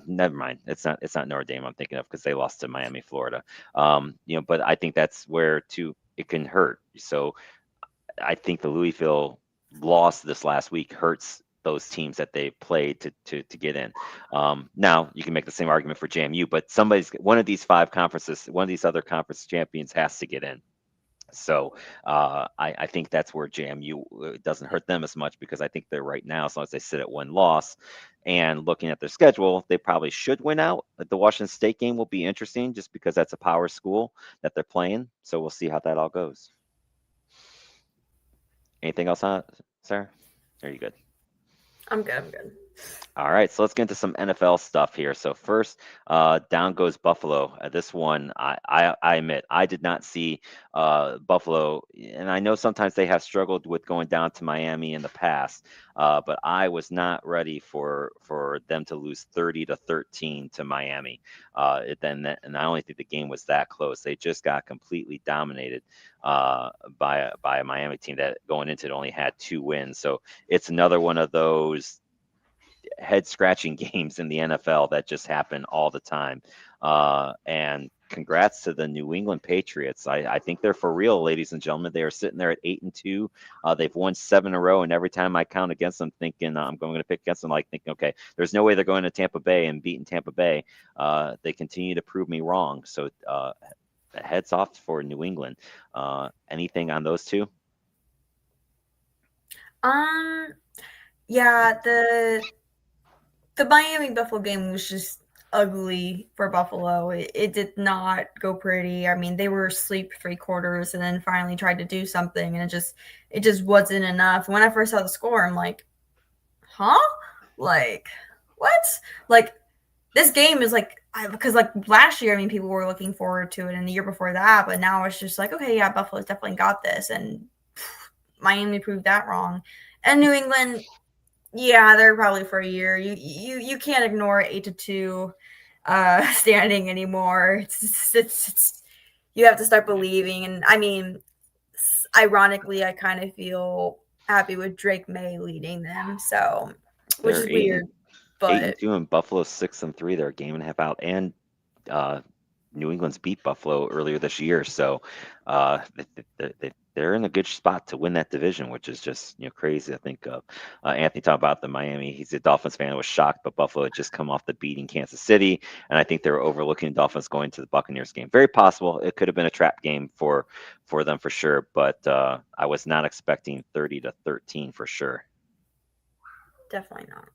Never mind. It's not Notre Dame I'm thinking of because they lost to Miami, Florida. But I think that's where too it can hurt. So I think the Louisville loss this last week hurts those teams that they played to get in. Now you can make the same argument for JMU, but one of these five conferences, one of these other conference champions has to get in. So I think that's where JMU doesn't hurt them as much because I think they're right now, as long as they sit at one loss and looking at their schedule, they probably should win out. The Washington State game will be interesting just because that's a power school that they're playing. So we'll see how that all goes. Anything else on it, Sarah? Are you good? I'm good. I'm good. All right, so let's get into some NFL stuff here. So first, down goes Buffalo. This one, I admit, I did not see Buffalo, and I know sometimes they have struggled with going down to Miami in the past, but I was not ready for them to lose 30-13 to Miami. And I don't think the game was that close. They just got completely dominated by a Miami team that going into it only had 2 wins. So it's another one of those head scratching games in the NFL that just happen all the time. And congrats to the New England Patriots. I think they're for real, ladies and gentlemen. They are sitting there at 8-2. They've won 7 in a row, and every time I count against them, thinking I'm going to pick against them, like thinking, okay, there's no way they're going to Tampa Bay and beating Tampa Bay. They continue to prove me wrong. So heads off for New England. Anything on those two? Um, yeah, the Miami Buffalo game was just ugly for Buffalo. It did not go pretty. I mean, they were asleep 3 quarters and then finally tried to do something, and it just wasn't enough. When I first saw the score, I'm like, huh? Like, what? Like, this game is like, because like last year, I mean, people were looking forward to it, and the year before that, but now it's just like, okay, yeah, Buffalo's definitely got this, and Miami proved that wrong. And New England, yeah, they're probably for a year. You can't ignore 8-2 standing anymore. It's you have to start believing. And I mean, ironically, I kind of feel happy with Drake May leading them. So, which They're is eight and weird, eight and but two, and Buffalo's 6-3. They're a game and a half out, and uh, New England's beat Buffalo earlier this year, so they're in a good spot to win that division, which is just crazy. I think Anthony talked about the Miami. He's a Dolphins fan. Was shocked, but Buffalo had just come off the beating Kansas City, and I think they were overlooking the Dolphins going to the Buccaneers game. Very possible it could have been a trap game for them for sure, but I was not expecting 30-13 for sure. definitely not.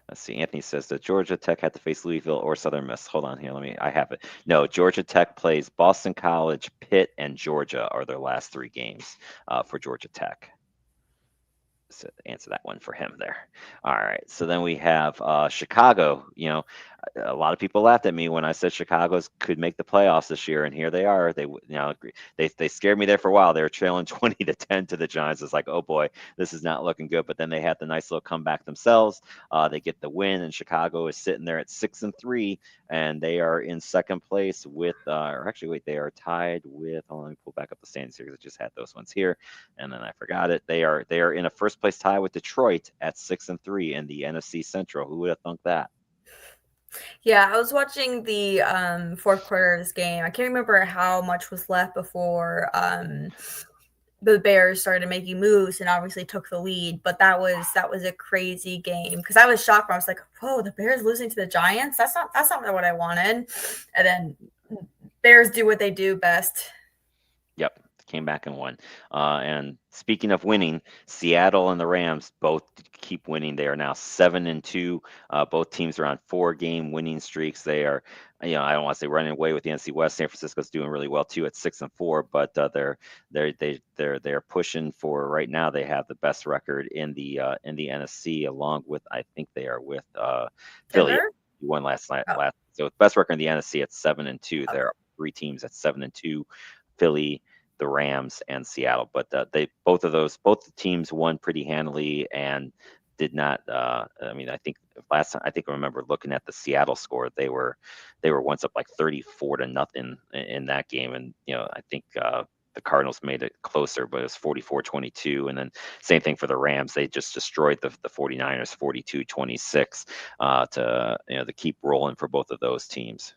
Let's see. Anthony says that Georgia Tech had to face Louisville or Southern Miss. Hold on here. I have it. No, Georgia Tech plays Boston College, Pitt, and Georgia are their last 3 games for Georgia Tech. So answer that one for him there. All right. So then we have Chicago. A lot of people laughed at me when I said Chicago's could make the playoffs this year, and here they are. They scared me there for a while. They were trailing 20-10 to the Giants. It's like, oh boy, this is not looking good. But then they had the nice little comeback themselves. They get the win, and Chicago is sitting there at 6-3, and they are in second place with, or actually, wait, they are tied with. Hold on, let me pull back up the standings here because I just had those ones here, and then I forgot it. They are in a first place tie with Detroit at 6-3 in the NFC Central. Who would have thunk that? Yeah, I was watching the fourth quarter of this game. I can't remember how much was left before the Bears started making moves and obviously took the lead. But that was a crazy game because I was shocked. I was like, "Whoa, the Bears losing to the Giants? That's not what I wanted." And then Bears do what they do best. Yep, came back and won. And speaking of winning, Seattle and the Rams both keep winning. They are now 7-2. Both teams are on 4-game winning streaks. They are, I don't want to say running away with the NFC West. San Francisco's doing really well too at 6-4, but they're pushing for right now. They have the best record in the NFC, along with I think they are with Philly. Denver? Who won last night. Oh, So best record in the NFC at 7-2. okay. There are 3 teams at 7-2. Philly, the Rams, and Seattle. But both the teams won pretty handily and did not. I mean, I think last time I remember looking at the Seattle score, they were once up like 34-0 in that game, and I think the Cardinals made it closer, but it was 44-22. And then same thing for the Rams. They just destroyed the 49ers 42-26 to keep rolling for both of those teams.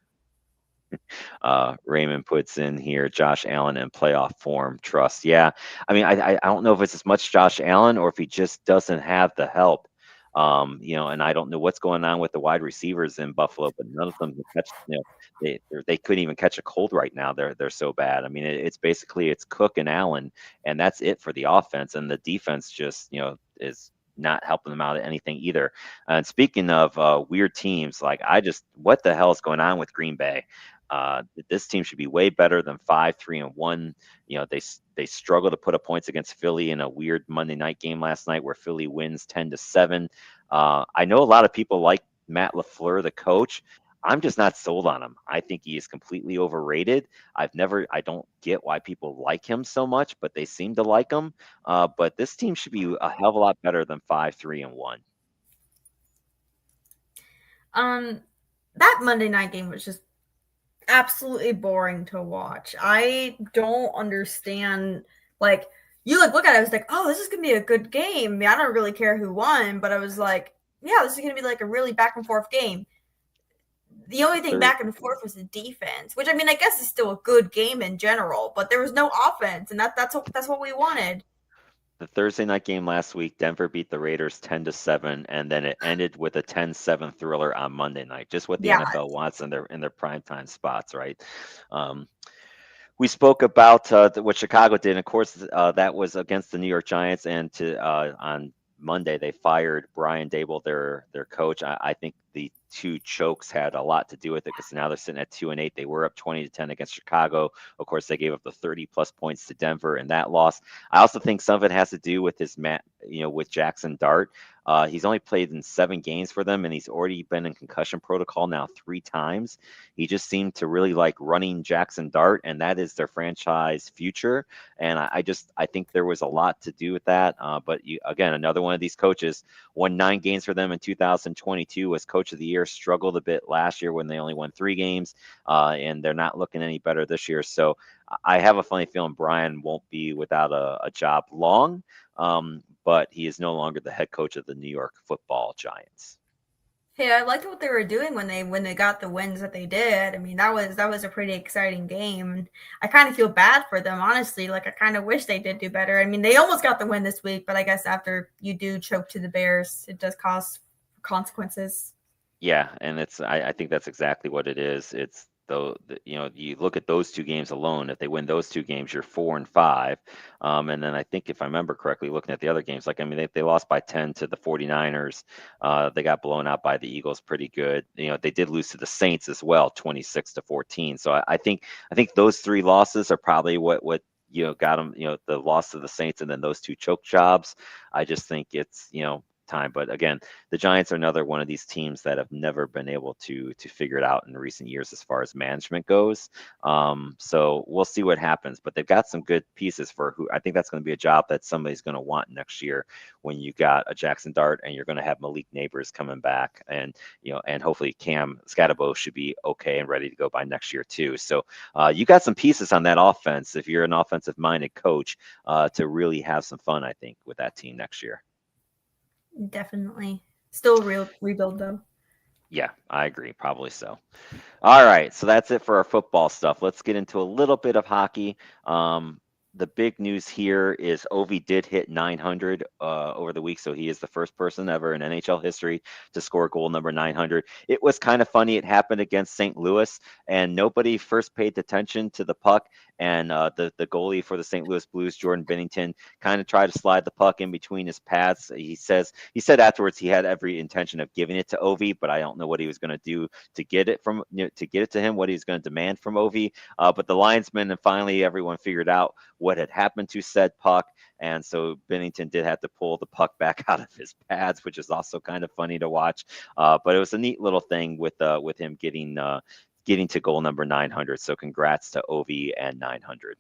Raymond puts in here Josh Allen in playoff form. Trust. Yeah. I mean, I don't know if it's as much Josh Allen or if he just doesn't have the help. And I don't know what's going on with the wide receivers in Buffalo, but none of them can catch. They couldn't even catch a cold right now. They're so bad. I mean, it's basically it's Cook and Allen, and that's it for the offense, and the defense just is not helping them out at anything either. And speaking of weird teams, like what the hell is going on with Green Bay? This team should be way better than 5-3-1. They struggle to put up points against Philly in a weird Monday night game last night where Philly wins 10-7. I know a lot of people like Matt LaFleur, the coach. I'm just not sold on him. I think he is completely overrated. I don't get why people like him so much, but they seem to like him. But this team should be a hell of a lot better than 5-3-1. That Monday night game was just absolutely boring to watch. I don't understand. Like, you look at it, I was like, oh, this is gonna be a good game. I mean, I don't really care who won, but I was like, yeah, this is gonna be like a really back and forth game. The only thing Thir- back and forth was the defense, which I mean, I guess is still a good game in general, but there was no offense, and that's what we wanted. The Thursday night game last week, Denver beat the Raiders 10-7, and then it ended with a 10-7 thriller on Monday night. Just what the Yeah, NFL wants in their primetime spots, right? Um, we spoke about what Chicago did. And of course, that was against the New York Giants, and on Monday they fired Brian Dable, their coach. I think the two chokes had a lot to do with it because now they're sitting at 2-8. They were up 20-10 against Chicago. Of course, they gave up the 30+ points to Denver in that loss. I also think some of it has to do with with Jackson Dart. He's only played in 7 games for them, and he's already been in concussion protocol now 3 times. He just seemed to really like running Jackson Dart, and that is their franchise future. And I think there was a lot to do with that. But again, another one of these coaches won 9 games for them in 2022, was coach of the year, struggled a bit last year when they only won 3 games, and they're not looking any better this year. So I have a funny feeling Brian won't be without a job long, but he is no longer the head coach of the New York Football Giants. hey, I liked what they were doing when they got the wins that they did. I mean, that was a pretty exciting game. And I kind of feel bad for them, honestly. Like, I kind of wish they did do better. I mean, they almost got the win this week, but I guess after you do choke to the Bears, it does cause consequences. Yeah, and I think that's exactly what it is. It's though you look at those 2 games alone. If they win those 2 games, you're 4-5. And then I think if I remember correctly, looking at the other games, like I mean they lost by 10 to the 49ers. They got blown out by the Eagles pretty good. They did lose to the Saints as well, 26-14. So I think those 3 losses are probably what got them, the loss to the Saints and then those 2 choke jobs. I just think it's time. But again, the Giants are another one of these teams that have never been able to figure it out in recent years as far as management goes. So we'll see what happens. But they've got some good pieces for who I think that's going to be a job that somebody's going to want next year when you got a Jackson Dart and you're going to have Malik Neighbors coming back, and and hopefully Cam Scatabo should be okay and ready to go by next year too. So you got some pieces on that offense if you're an offensive minded coach to really have some fun, I think, with that team next year. Definitely. Still real rebuild though. Yeah, I agree. Probably so. All right, so that's it for our football stuff. Let's get into a little bit of hockey. The big news here is Ovie did hit 900 over the week, so he is the first person ever in NHL history to score goal number 900. It was kind of funny. It happened against St. Louis, and nobody first paid attention to the puck. And the goalie for the St. Louis Blues, Jordan Binnington, kind of tried to slide the puck in between his pads. He said afterwards he had every intention of giving it to Ovie, but I don't know what he was going to do to get it to him, what he was going to demand from Ovie. But the linesman and finally everyone figured out what had happened to said puck. And so Binnington did have to pull the puck back out of his pads, which is also kind of funny to watch. But it was a neat little thing with him getting to goal number 900. So congrats to Ovie and 900.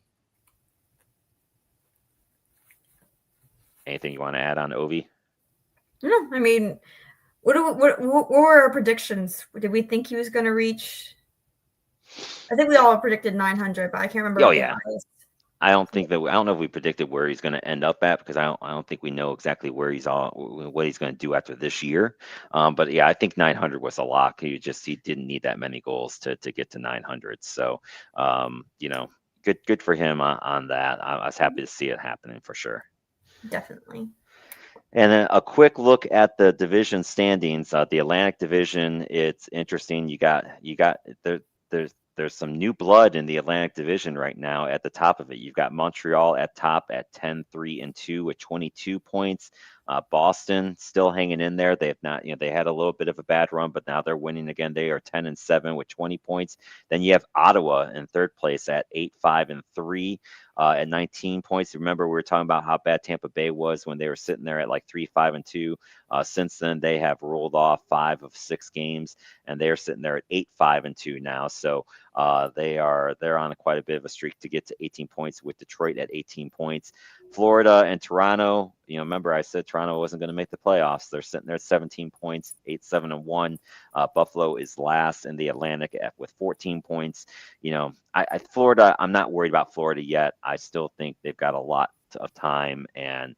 Anything you want to add on Ovie? No, I mean, what were our predictions? Did we think he was going to reach? I think we all predicted 900, but I can't remember Oh what the yeah, highest. I don't know if we predicted where he's going to end up at because I don't think we know exactly where he's all what he's going to do after this year. But yeah, I think 900 was a lock. He didn't need that many goals to get to 900. So you know, good for him on that. I was happy to see it happening for sure. Definitely. And then a quick look at the division standings. The Atlantic Division, it's interesting. You got there's some new blood in the Atlantic Division right now at the top of it. You've got Montreal at top at 10-3-2 with 22 points. Boston still hanging in there. They have not, they had a little bit of a bad run, but now they're winning again. They are 10-7 with 20 points. Then you have Ottawa in third place at 8-5-3 at 19 points. Remember, we were talking about how bad Tampa Bay was when they were sitting there at like 3-5-2. Since then, they have rolled off 5 of 6 games, and they're sitting there at 8-5-2 now. So they're on quite a bit of a streak to get to 18 points with Detroit at 18 points. Florida and Toronto, remember I said Toronto wasn't going to make the playoffs. They're sitting there at 17 points, 8-7-1. Buffalo is last in the Atlantic with 14 points. Florida, I'm not worried about Florida yet. I still think they've got a lot of time, and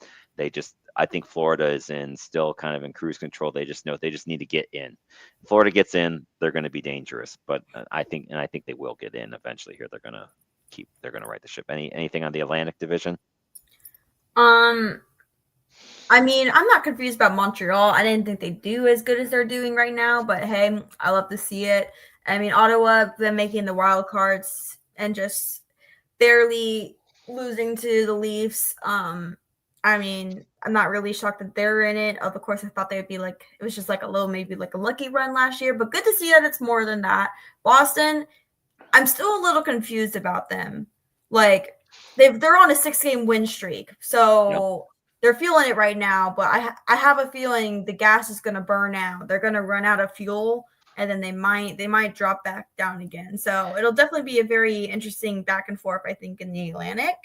I think Florida is still kind of in cruise control. They just need to get in. If Florida gets in, they're going to be dangerous, but I think they will get in eventually here. They're going to right the ship. Anything on the Atlantic Division? Um, I mean, I'm not confused about Montreal. I didn't think they'd do as good as they're doing right now, but hey, I love to see it. I mean, Ottawa, them making the wild cards and just barely losing to the Leafs. I mean, I'm not really shocked that they're in it. Of course, I thought they'd be like, it was just like a little, maybe like a lucky run last year, but good to see that it's more than that. Boston, I'm still a little confused about them. Like, they're on a 6-game win streak, Yep. so they're feeling it right now. But I have a feeling the gas is going to burn out. They're going to run out of fuel, and then they might drop back down again. So it'll definitely be a very interesting back and forth, I think, in the Atlantic.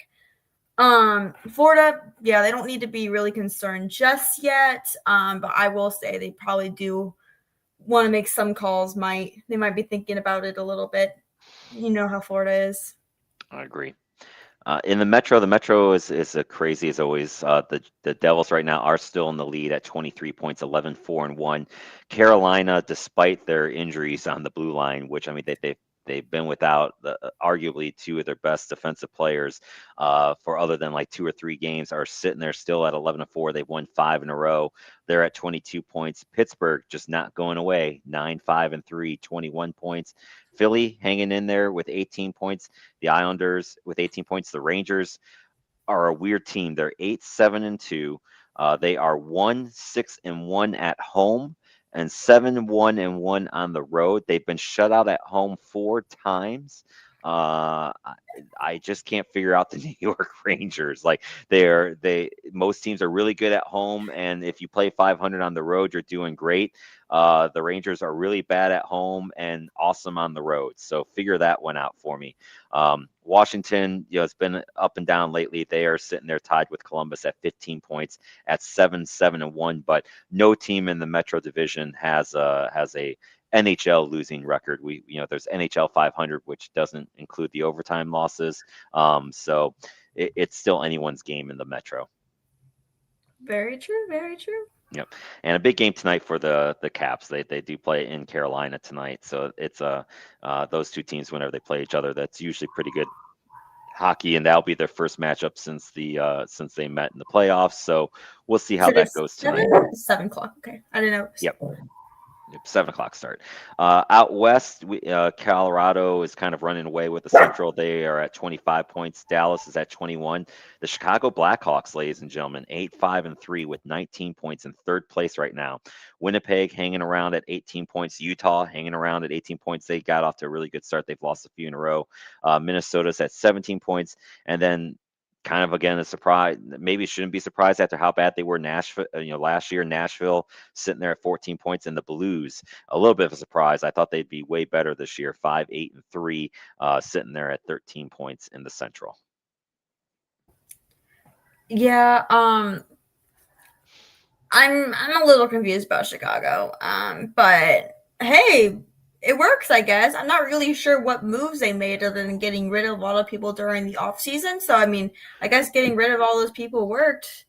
Florida, yeah, they don't need to be really concerned just yet. But I will say they probably do want to make some calls. They might be thinking about it a little bit. You know how Florida is. I agree. In the Metro is crazy as always. The Devils right now are still in the lead at 23 points, 11-4-1. Carolina, despite their injuries on the blue line, which I mean they've been without arguably two of their best defensive players for other than like 2 or 3 games, are sitting there still at 11-4. They've won 5 in a row. They're at 22 points. Pittsburgh just not going away, 9-5-3, 21 points. Philly hanging in there with 18 points. The Islanders with 18 points. The Rangers are a weird team. They're 8-7-2. They are 1-6-1 at home and 7-1-1 on the road. They've been shut out at home 4 times. I just can't figure out the New York Rangers. Like most teams are really good at home, and if you play 500 on the road, you're doing great. The Rangers are really bad at home and awesome on the road. So figure that one out for me. Washington, it's been up and down lately. They are sitting there tied with Columbus at 15 points at 7-7-1. But no team in the Metro Division has a NHL losing record. There's NHL 500, which doesn't include the overtime losses. So it's still anyone's game in the Metro. Very true. Very true. Yep, and a big game tonight for the Caps. They do play in Carolina tonight, so it's those two teams whenever they play each other, that's usually pretty good hockey, and that'll be their first matchup since they met in the playoffs. So we'll see how So that it's goes tonight. 7 o'clock. Okay, I didn't know. Yep. 7 o'clock start. Out west, Colorado is kind of running away with the Central. They are at 25 points. Dallas is at 21. The Chicago Blackhawks, ladies and gentlemen, 8-5-3 with 19 points in third place right now. Winnipeg hanging around at 18 points. Utah hanging around at 18 points. They got off to a really good start. They've lost a few in a row. Minnesota's at 17 points. And then kind of again a surprise, maybe shouldn't be surprised after how bad they were last year. Nashville sitting there at 14 points, and the Blues a little bit of a surprise. I thought they'd be way better this year, 5-8-3, sitting there at 13 points in the Central. Yeah, I'm a little confused about Chicago. But hey, it works, I guess. I'm not really sure what moves they made other than getting rid of a lot of people during the off season. So I mean, I guess getting rid of all those people worked,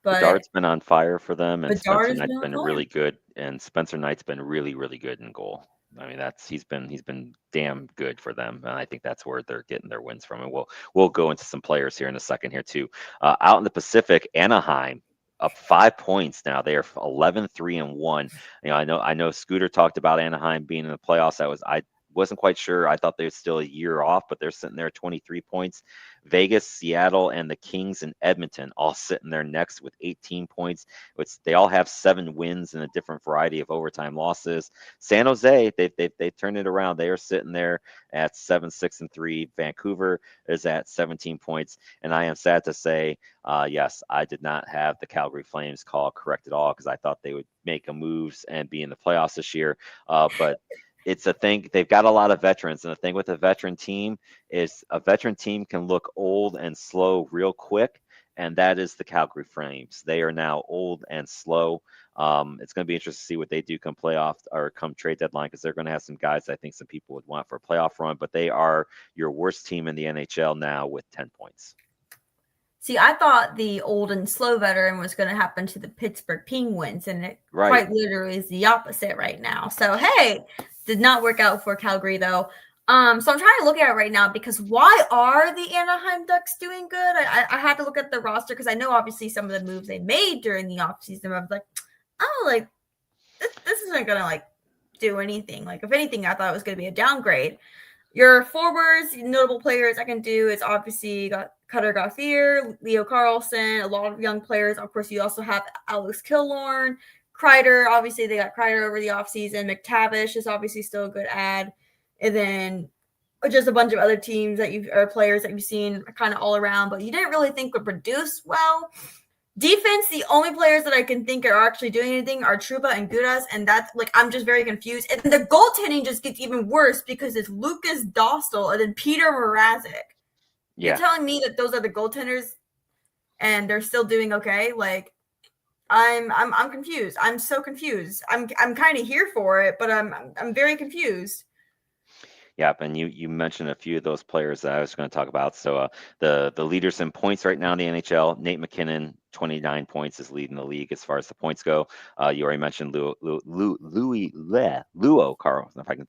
but Bedard's been on fire for them, and Bedard Spencer has Knight's been on been fire. really good. And Spencer Knight's been really, really good in goal. I mean, that's he's been damn good for them, and I think that's where they're getting their wins from. And we'll go into some players here in a second here too. Out in the Pacific, Anaheim up 5 points now. They are 11-3-1. You know, I know Scooter talked about Anaheim being in the playoffs. I wasn't quite sure. I thought they were still a year off, but they're sitting there at 23 points. Vegas, Seattle, and the Kings and Edmonton all sitting there next with 18 points. They all have 7 wins and a different variety of overtime losses. San Jose, they've turned it around. They are sitting there at 7-6-3. Vancouver is at 17 points. And I am sad to say, yes, I did not have the Calgary Flames call correct at all because I thought they would make a moves and be in the playoffs this year. But it's a thing. They've got a lot of veterans, and the thing with a veteran team is a veteran team can look old and slow real quick, and that is the Calgary Flames. They are now old and slow. It's going to be interesting to see what they do come playoff or come trade deadline because they're going to have some guys I think some people would want for a playoff run, but they are your worst team in the NHL now with 10 points. See, I thought the old and slow veteran was going to happen to the Pittsburgh Penguins, and it Right. quite literally is the opposite right now. So, hey, did not work out for Calgary though. So I'm trying to look at it right now because why are the Anaheim Ducks doing good? I had to look at the roster because I know obviously some of the moves they made during the offseason. I was like, oh, like this isn't gonna like do anything. Like if anything, I thought it was gonna be a downgrade. Your forwards, notable players I can do is obviously got Cutter Gauthier, Leo Carlson, a lot of young players. Of course, you also have Alex Killorn, Kreider. Obviously, they got Kreider over the offseason. McTavish is obviously still a good ad. And then just a bunch of other teams that you or players that you've seen kind of all around, but you didn't really think would produce well. Defense, the only players that I can think are actually doing anything are Truba and Gudas, and that's like I'm just very confused. And the goaltending just gets even worse because it's Lucas Dostal and then Peter Mrazek. You're Yeah. telling me that those are the goaltenders and they're still doing okay? Like I'm confused. I'm so confused. I'm kind of here for it, but I'm very confused. Yep, and you mentioned a few of those players that I was going to talk about. So the leaders in points right now in the NHL, Nate McKinnon, 29 points, is leading the league as far as the points go. You already mentioned Luo Carl. If I can,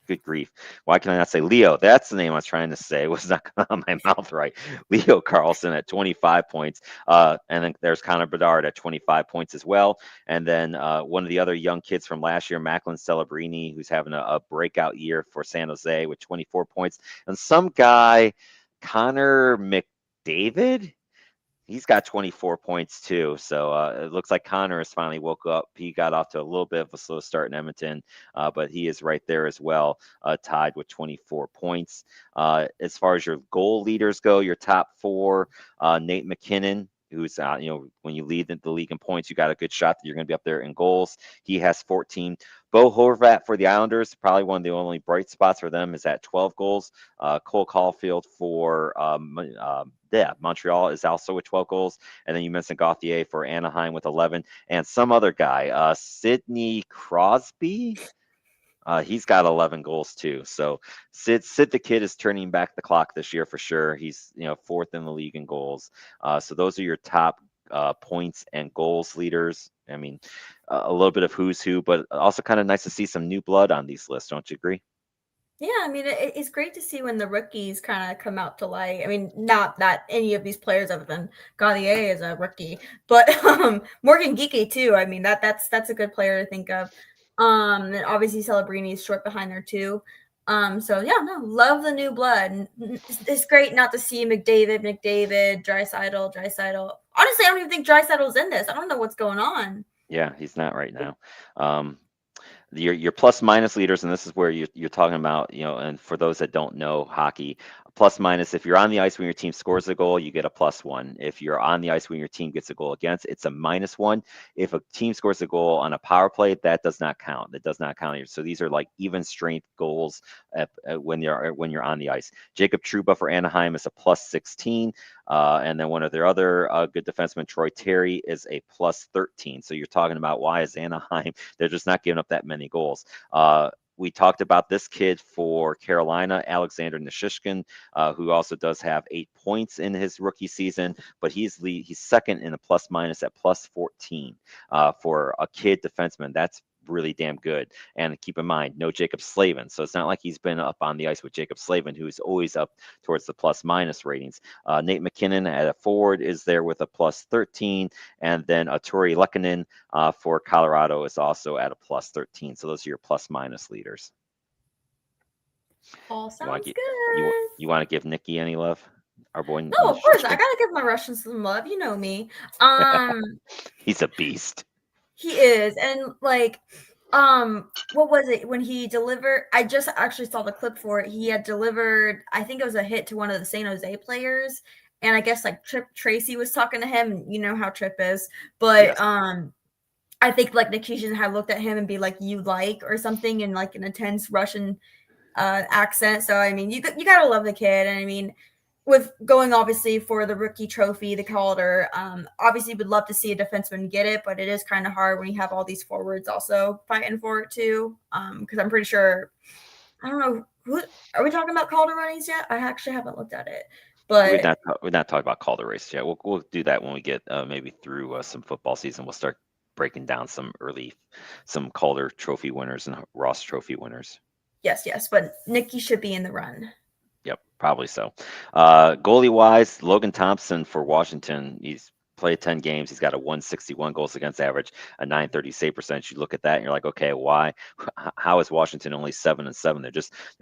good grief, why can I not say Leo? That's the name I was trying to say. It was not on my mouth right. Leo Carlson at 25 points, and then there's Connor Bedard at 25 points as well. And then one of the other young kids from last year, Macklin Celebrini, who's having a breakout year for San Jose with 24 points. And some guy, Connor McDavid, he's got 24 points too. So it looks like Connor has finally woke up. He got off to a little bit of a slow start in Edmonton, but he is right there as well, tied with 24 points. As far as your goal leaders go, your top four, Nate McKinnon, who's when you lead the league in points, you got a good shot that you're going to be up there in goals. He has 14. Bo Horvat for the Islanders, probably one of the only bright spots for them, is at 12 goals. Cole Caulfield for Montreal is also with 12 goals. And then you mentioned Gauthier for Anaheim with 11. And some other guy, Sidney Crosby, he's got 11 goals too. So Sid the Kid is turning back the clock this year for sure. He's fourth in the league in goals. So those are your top points and goals leaders. I mean, a little bit of who's who, but also kind of nice to see some new blood on these lists. Don't you agree? Yeah, I mean, it's great to see when the rookies kind of come out to light. I mean, not that any of these players other than Gauthier is a rookie, but Morgan Geeky too. I mean, that's a good player to think of. And obviously Celebrini is short behind there too. So yeah, no, love the new blood. It's great not to see McDavid, Draisaitl. Honestly, I don't even think Draisaitl's in this. I don't know what's going on. Yeah, he's not right now. Um, your plus minus leaders, and this is where you're talking about, and for those that don't know hockey, plus minus, if you're on the ice when your team scores a goal, you get a +1. If you're on the ice when your team gets a goal against, it's a -1. If a team scores a goal on a power play, that does not count. That does not count. So these are like even strength goals when you're on the ice. Jacob Trouba for Anaheim is a +16. And then one of their other good defensemen, Troy Terry, is a +13. So you're talking about why is Anaheim, they're just not giving up that many goals. we talked about this kid for Carolina, Alexander Nishishkin, who also does have 8 points in his rookie season, but he's second in a plus minus at plus 14 for a kid defenseman. That's really damn good. And keep in mind, no Jacob Slavin. So it's not like he's been up on the ice with Jacob Slavin, who's always up towards the plus minus ratings. Nate McKinnon at a forward is there with a plus 13. And then Tori Lehkonen for Colorado is also at a plus 13. So those are your plus minus leaders. All You want sounds to get good. you want to give Nikki any love? Our boy No, of course. I Nishishkin. gotta give my Russians some love. You know me. Um, He's a beast. he is, and like, what was it when he delivered? I just actually saw the clip for it. He had delivered, I think it was a hit to one of the San Jose players, and I guess like Trip Tracy was talking to him. You know how Trip is, but Yes. I think like Nikishin had looked at him and be like, "You like" or something in like an intense Russian accent. So I mean, you gotta love the kid, and I mean, with going obviously for the rookie trophy, the Calder, obviously would love to see a defenseman get it, but it is kind of hard when you have all these forwards also fighting for it too. Because I'm pretty sure I don't know who are we talking about Calder runnings yet? I actually haven't looked at it, but We're not talking about Calder race yet. We'll do that when we get maybe through some football season. We'll start breaking down some Calder Trophy winners and Ross Trophy winners. yes, but Nikki should be in the run. Yep, probably so. Goalie wise, Logan Thompson for Washington, he's played 10 games. He's got a 161 goals against average, a 930 save percentage. You look at that and you're like, okay, why? How is Washington only 7-7? They're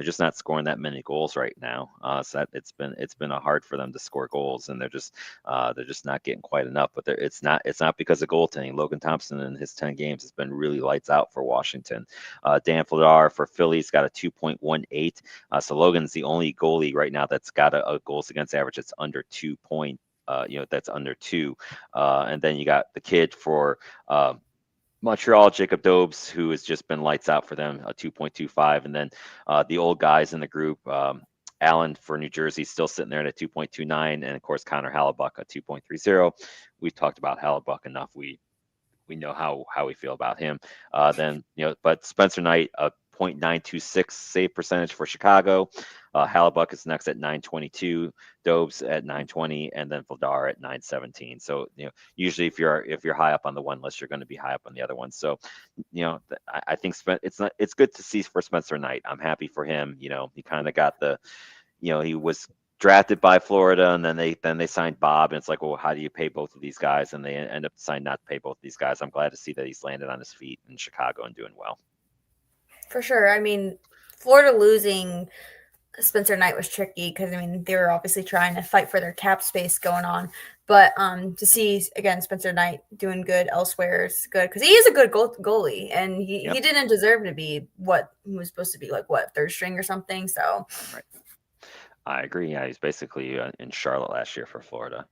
just not scoring that many goals right now. So that it's been a hard for them to score goals, and they're just not getting quite enough. But it's not because of goaltending. Logan Thompson in his 10 games has been really lights out for Washington. Dan Vladar for Philly's got a 2.18. So Logan's the only goalie right now that's got a goals against average that's under 2 points. That's under 2. And then you got the kid for Montreal, Jacob Dobes, who has just been lights out for them, a 2.25. And then the old guys in the group, Allen for New Jersey, still sitting there at a 2.29. And of course, Connor Hallebuck, a 2.30. We've talked about Hallebuck enough. We know how we feel about him. Then, but Spencer Knight, a 0.926 save percentage for Chicago. Hallebuck is next at 922, Dobes at 920, and then Vladar at 917. So usually if you're high up on the one list, you're going to be high up on the other one. So I think it's good to see for Spencer Knight. I'm happy for him. He kind of got he was drafted by Florida, and then they signed Bob, and it's like, well, how do you pay both of these guys? And they end up deciding not to pay both of these guys. I'm glad to see that he's landed on his feet in Chicago and doing well. For sure. I mean, Florida losing Spencer Knight was tricky because I mean they were obviously trying to fight for their cap space going on, but to see again Spencer Knight doing good elsewhere is good because he is a good goalie and he Yep. didn't deserve to be what he was supposed to be like third string or something. So Right. I agree. Yeah, he's basically in Charlotte last year for Florida.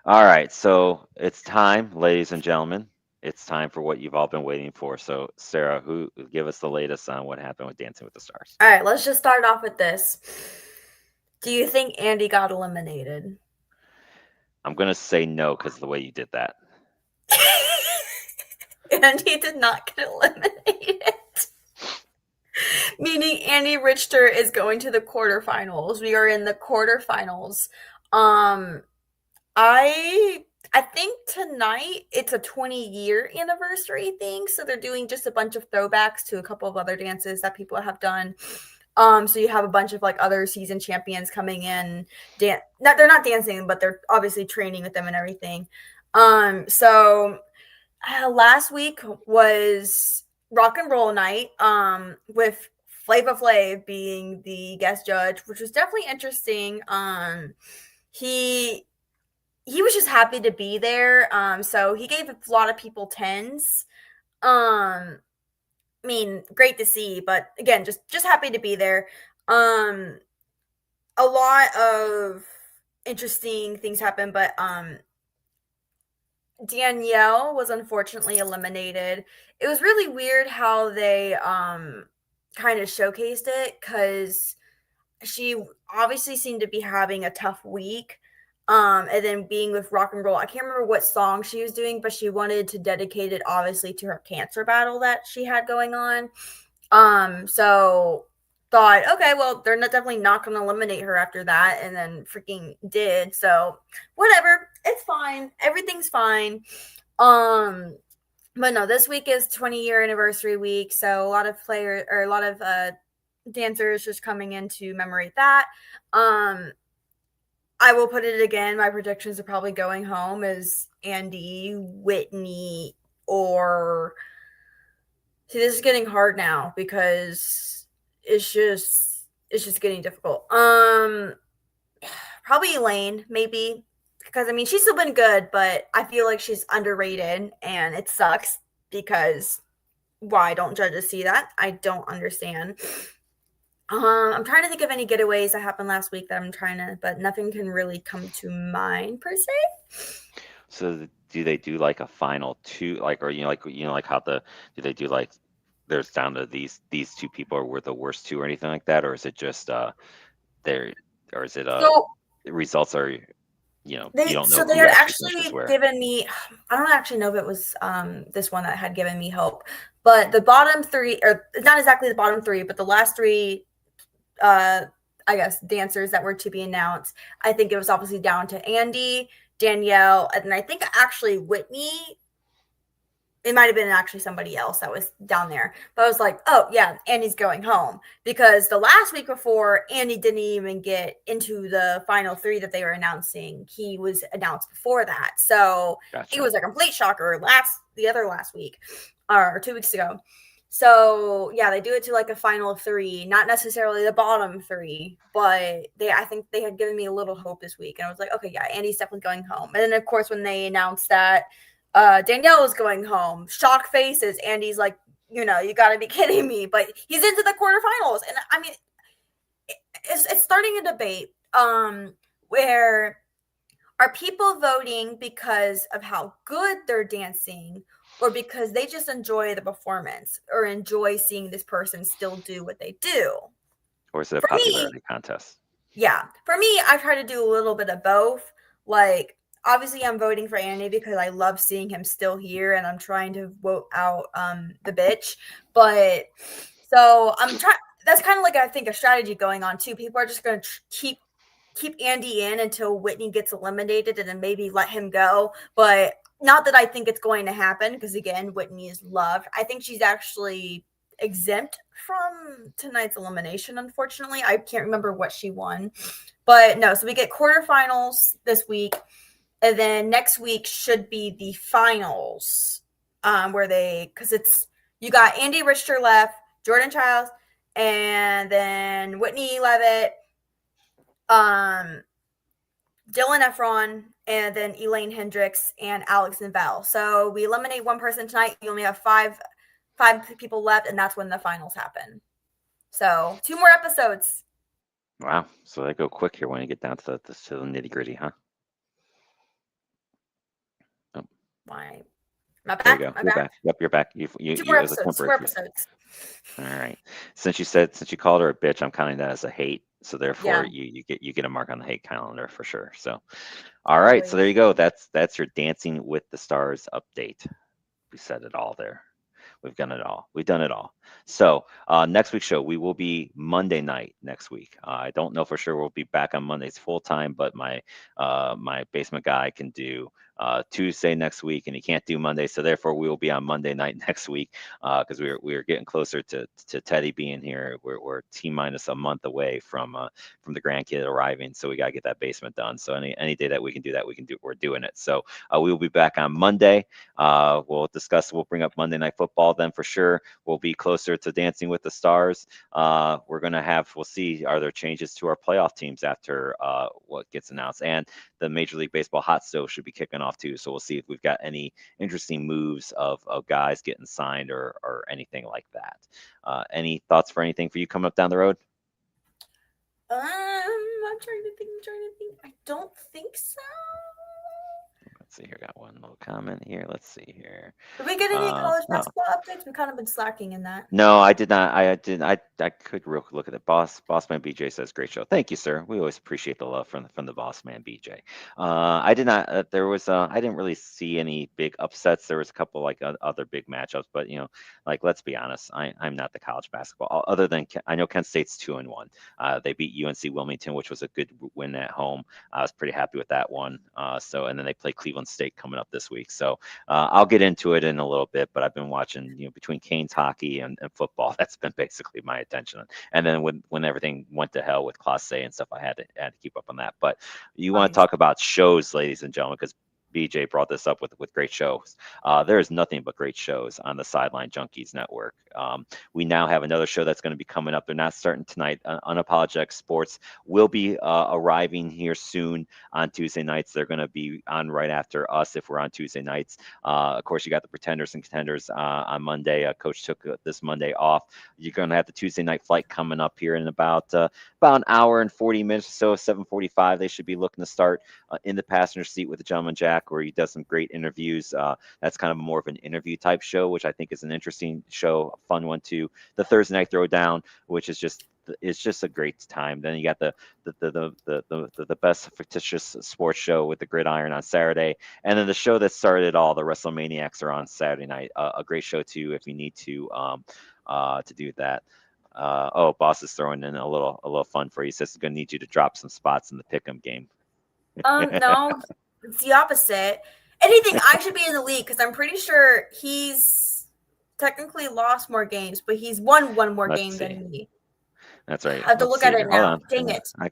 All right, so it's time, ladies and gentlemen. It's time for what you've all been waiting for. So, Sarah, who give us the latest on what happened with Dancing with the Stars? all right, let's just start off with this. Do you think Andy got eliminated? I'm gonna say no because of the way you did that. Andy did not get eliminated. Meaning Andy Richter is going to the quarterfinals. We are in the quarterfinals. Um, I think tonight it's a 20-year anniversary thing, so they're doing just a bunch of throwbacks to a couple of other dances that people have done. So you have a bunch of like other season champions coming in. They're not dancing, but they're obviously training with them and everything. So last week was rock and roll night. With Flava Flav being the guest judge, which was definitely interesting. He was just happy to be there. So he gave a lot of people tens. I mean, great to see, but again, just happy to be there. A lot of interesting things happened, but Danielle was unfortunately eliminated. It was really weird how they kind of showcased it because she obviously seemed to be having a tough week. And then being with rock and roll, I can't remember what song she was doing, but she wanted to dedicate it obviously to her cancer battle that she had going on. So thought, okay, well, they're not definitely not going to eliminate her after that, and then freaking did. So whatever, it's fine. Everything's fine. Um, but no, this week is 20-year anniversary week, so a lot of players or a lot of dancers just coming in to commemorate that. Um, I will put it again. My predictions are probably going home is Andy, Whitney, or see. This is getting hard now because it's just getting difficult. Probably Elaine, maybe because I mean she's still been good, but I feel like she's underrated, and it sucks because why don't judges see that? I don't understand. I'm trying to think of any getaways that happened last week that I'm trying to, but nothing can really come to mind per se. So do they do like a final two, like, or like how do they do like there's down to these two people were the worst two or anything like that, or is it just there, or is it So the results are you they don't know so they who had actually finishes actually where? given me I don't actually know if it was this one that had given me hope, but the bottom three, or not exactly the bottom three, but the last three uh I guess dancers that were to be announced. I think it was obviously down to Andy, Danielle, and then I think actually Whitney. It might have been actually somebody else that was down there. But I was like, oh, yeah, Andy's going home. Because the last week before, Andy didn't even get into the final three that they were announcing. He was announced before that. So it Gotcha. was a complete shocker the other last week or 2 weeks ago. So yeah, they do it to like a final three, not necessarily the bottom three, but I think they had given me a little hope this week. And I was like, okay, yeah, Andy's definitely going home. And then of course when they announced that Danielle was going home. Shock faces. Andy's like, you got to be kidding me. But he's into the quarterfinals. And I mean, it's starting a debate where are people voting because of how good they're dancing or because they just enjoy the performance or enjoy seeing this person still do what they do? Or is it a For me, popularity contest? yeah. For me, I try to do a little bit of both. Like, obviously, I'm voting for Andy because I love seeing him still here, and I'm trying to vote out the bitch. But so I'm trying. That's kind of like I think a strategy going on too. People are just going to keep Andy in until Whitney gets eliminated, and then maybe let him go. But not that I think it's going to happen because again, Whitney is loved. I think she's actually exempt from tonight's elimination, unfortunately. I can't remember what she won. But no, so we get quarterfinals this week, and then next week should be the finals. Where they because it's you got Andy Richter left, Jordan Childs, and then Whitney Levitt, um, Dylan Efron, and then Elaine Hendricks and Alex Neville. So we eliminate one person tonight. You only have five people left, and that's when the finals happen. So 2 more episodes. Wow. So they go quick here when you get down to the nitty gritty, huh? Oh, Why? Am I there you back? go. Am I You're back? back. Yep, you're back. Two more It was a episodes. Two temporary more freeze. episodes. All right. Since you called her a bitch, I'm counting that as a hate. So therefore, Yeah, you get a mark on the hate calendar for sure. So, all right. So always. there you go. That's your Dancing with the Stars update. We said it all there. We've done it all. We've done it all. So next week's show, we will be Monday night next week. I don't know for sure we'll be back on Mondays full time, but my basement guy can do Tuesday next week, and he can't do Monday. So therefore, we will be on Monday night next week because we're getting closer to Teddy being here. We're T minus a month away from the grandkid arriving, so we got to get that basement done. So any day that we can do that, we can do. We're doing it. So we will be back on Monday. We'll bring up Monday Night Football then for sure. We'll be closer to Dancing with the Stars. We'll see, are there changes to our playoff teams after what gets announced? And the Major League Baseball hot stove should be kicking off too. So we'll see if we've got any interesting moves of guys getting signed or anything like that. Any thoughts for anything for you coming up down the road? I'm trying to think. I don't think so. Let's see here. Got one little comment here. Let's see here. Did we get any college Oh, basketball updates? We've kind of been slacking in that. no, I did not. I did. I could real look at it. Boss man BJ says great show. Thank you, sir. We always appreciate the love from the boss man BJ. I did not. There was. I didn't really see any big upsets. There was a couple like other big matchups, but like let's be honest. I'm not the college basketball. Other than I know Kent State's 2-1. They beat UNC Wilmington, which was a good win at home. I was pretty happy with that one. And then they play Cleveland State coming up this week. So I'll get into it in a little bit, but I've been watching, between Canes hockey and football. That's been basically my attention. And then when everything went to hell with Class A and stuff, I had to keep up on that. But you want to Nice. talk about shows, ladies and gentlemen, because BJ brought this up with great shows. There is nothing but great shows on the Sideline Junkies Network. We now have another show that's going to be coming up. They're not starting tonight. Unapologetic Sports will be arriving here soon on Tuesday nights. They're going to be on right after us if we're on Tuesday nights. Of course, you got the Pretenders and Contenders on Monday. Coach took this Monday off. You're going to have the Tuesday night flight coming up here in about an hour and 40 minutes or so, 7:45. They should be looking to start in the passenger seat with the Gentleman Jack, where he does some great interviews. That's kind of more of an interview type show, which I think is an interesting show, a fun one too. The Thursday Night Throwdown, which is just it's just a great time. Then you got the best fictitious sports show with the Gridiron on Saturday, and then the show that started all, the WrestleManiacs, are on Saturday night. A great show too if you need to do that. Boss is throwing in a little fun for you. He says he's gonna need you to drop some spots in the pick'em game. No, it's the opposite. Anything, I should be in the league because I'm pretty sure he's technically lost more games, but he's won one more Let's game see. than me. That's right. I have to Let's look see at here. it Hold now. on. Dang it. I'm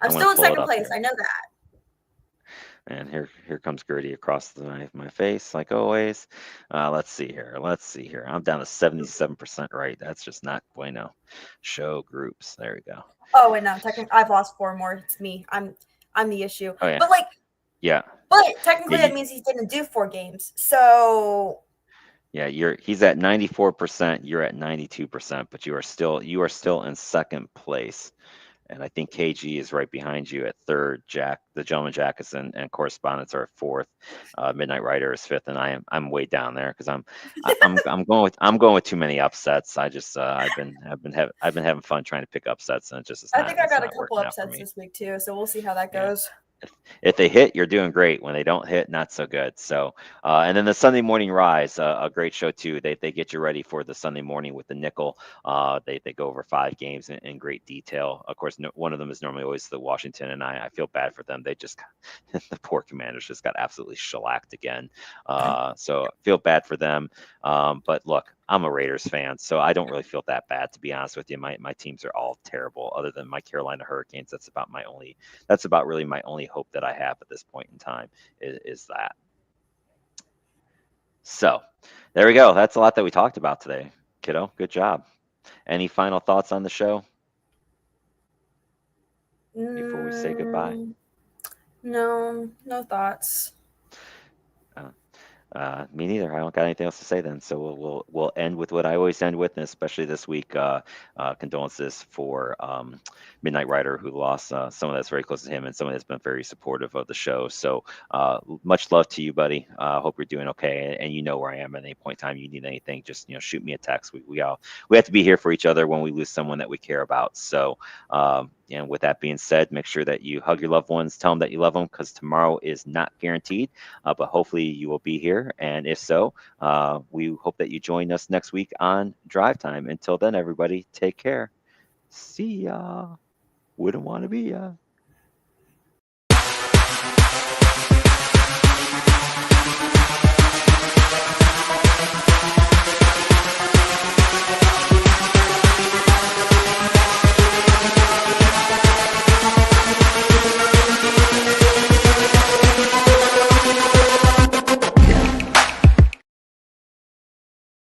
I'm gonna still in pull it second up place. here. I know that. And here comes Gertie across my face, like always. Let's see here. Let's see here. I'm down to 77% right. That's just not bueno. Show groups. There we go. Oh, wait, no. Technically, I've lost four more. It's me. I'm the issue. Oh yeah. But Yeah. technically Yeah. that means he didn't do 4 games. So Yeah. He's at 94%. You're at 92%, but you are still in second place. And I think KG is right behind you at third. The Gentleman Jack is and correspondents are at fourth. Midnight Rider is fifth, and I'm way down there because I'm going with too many upsets. I've been having fun trying to pick upsets, and I think I it's got a not couple working out for upsets me. this week too. So we'll see how that Yeah. goes. If they hit, you're doing great. When they don't hit, not so good. So, and then the Sunday Morning Rise, a great show too. They get you ready for the Sunday morning with the nickel. They go over 5 games in great detail. Of course, one of them is normally always the Washington, and I feel bad for them. They just the poor Commanders just got absolutely shellacked again. So I feel bad for them. But look, I'm a Raiders fan, so I don't really feel that bad, to be honest with you. My teams are all terrible, other than my Carolina Hurricanes. That's about really my only hope that I have at this point in time is that. So there we go. That's a lot that we talked about today, kiddo. Good job. Any final thoughts on the show before we say goodbye? No thoughts. Me neither. I don't got anything else to say then. So we'll end with what I always end with, and especially this week, condolences for Midnight Rider, who lost someone that's very close to him and someone that's been very supportive of the show. So much love to you, buddy. Hope you're doing okay, and you know where I am at any point in time. You need anything, just shoot me a text. We have to be here for each other when we lose someone that we care about. So and with that being said, make sure that you hug your loved ones, tell them that you love them, because tomorrow is not guaranteed, but hopefully you will be here. And if so, we hope that you join us next week on Drive Time. Until then, everybody, take care. See ya. Wouldn't want to be ya.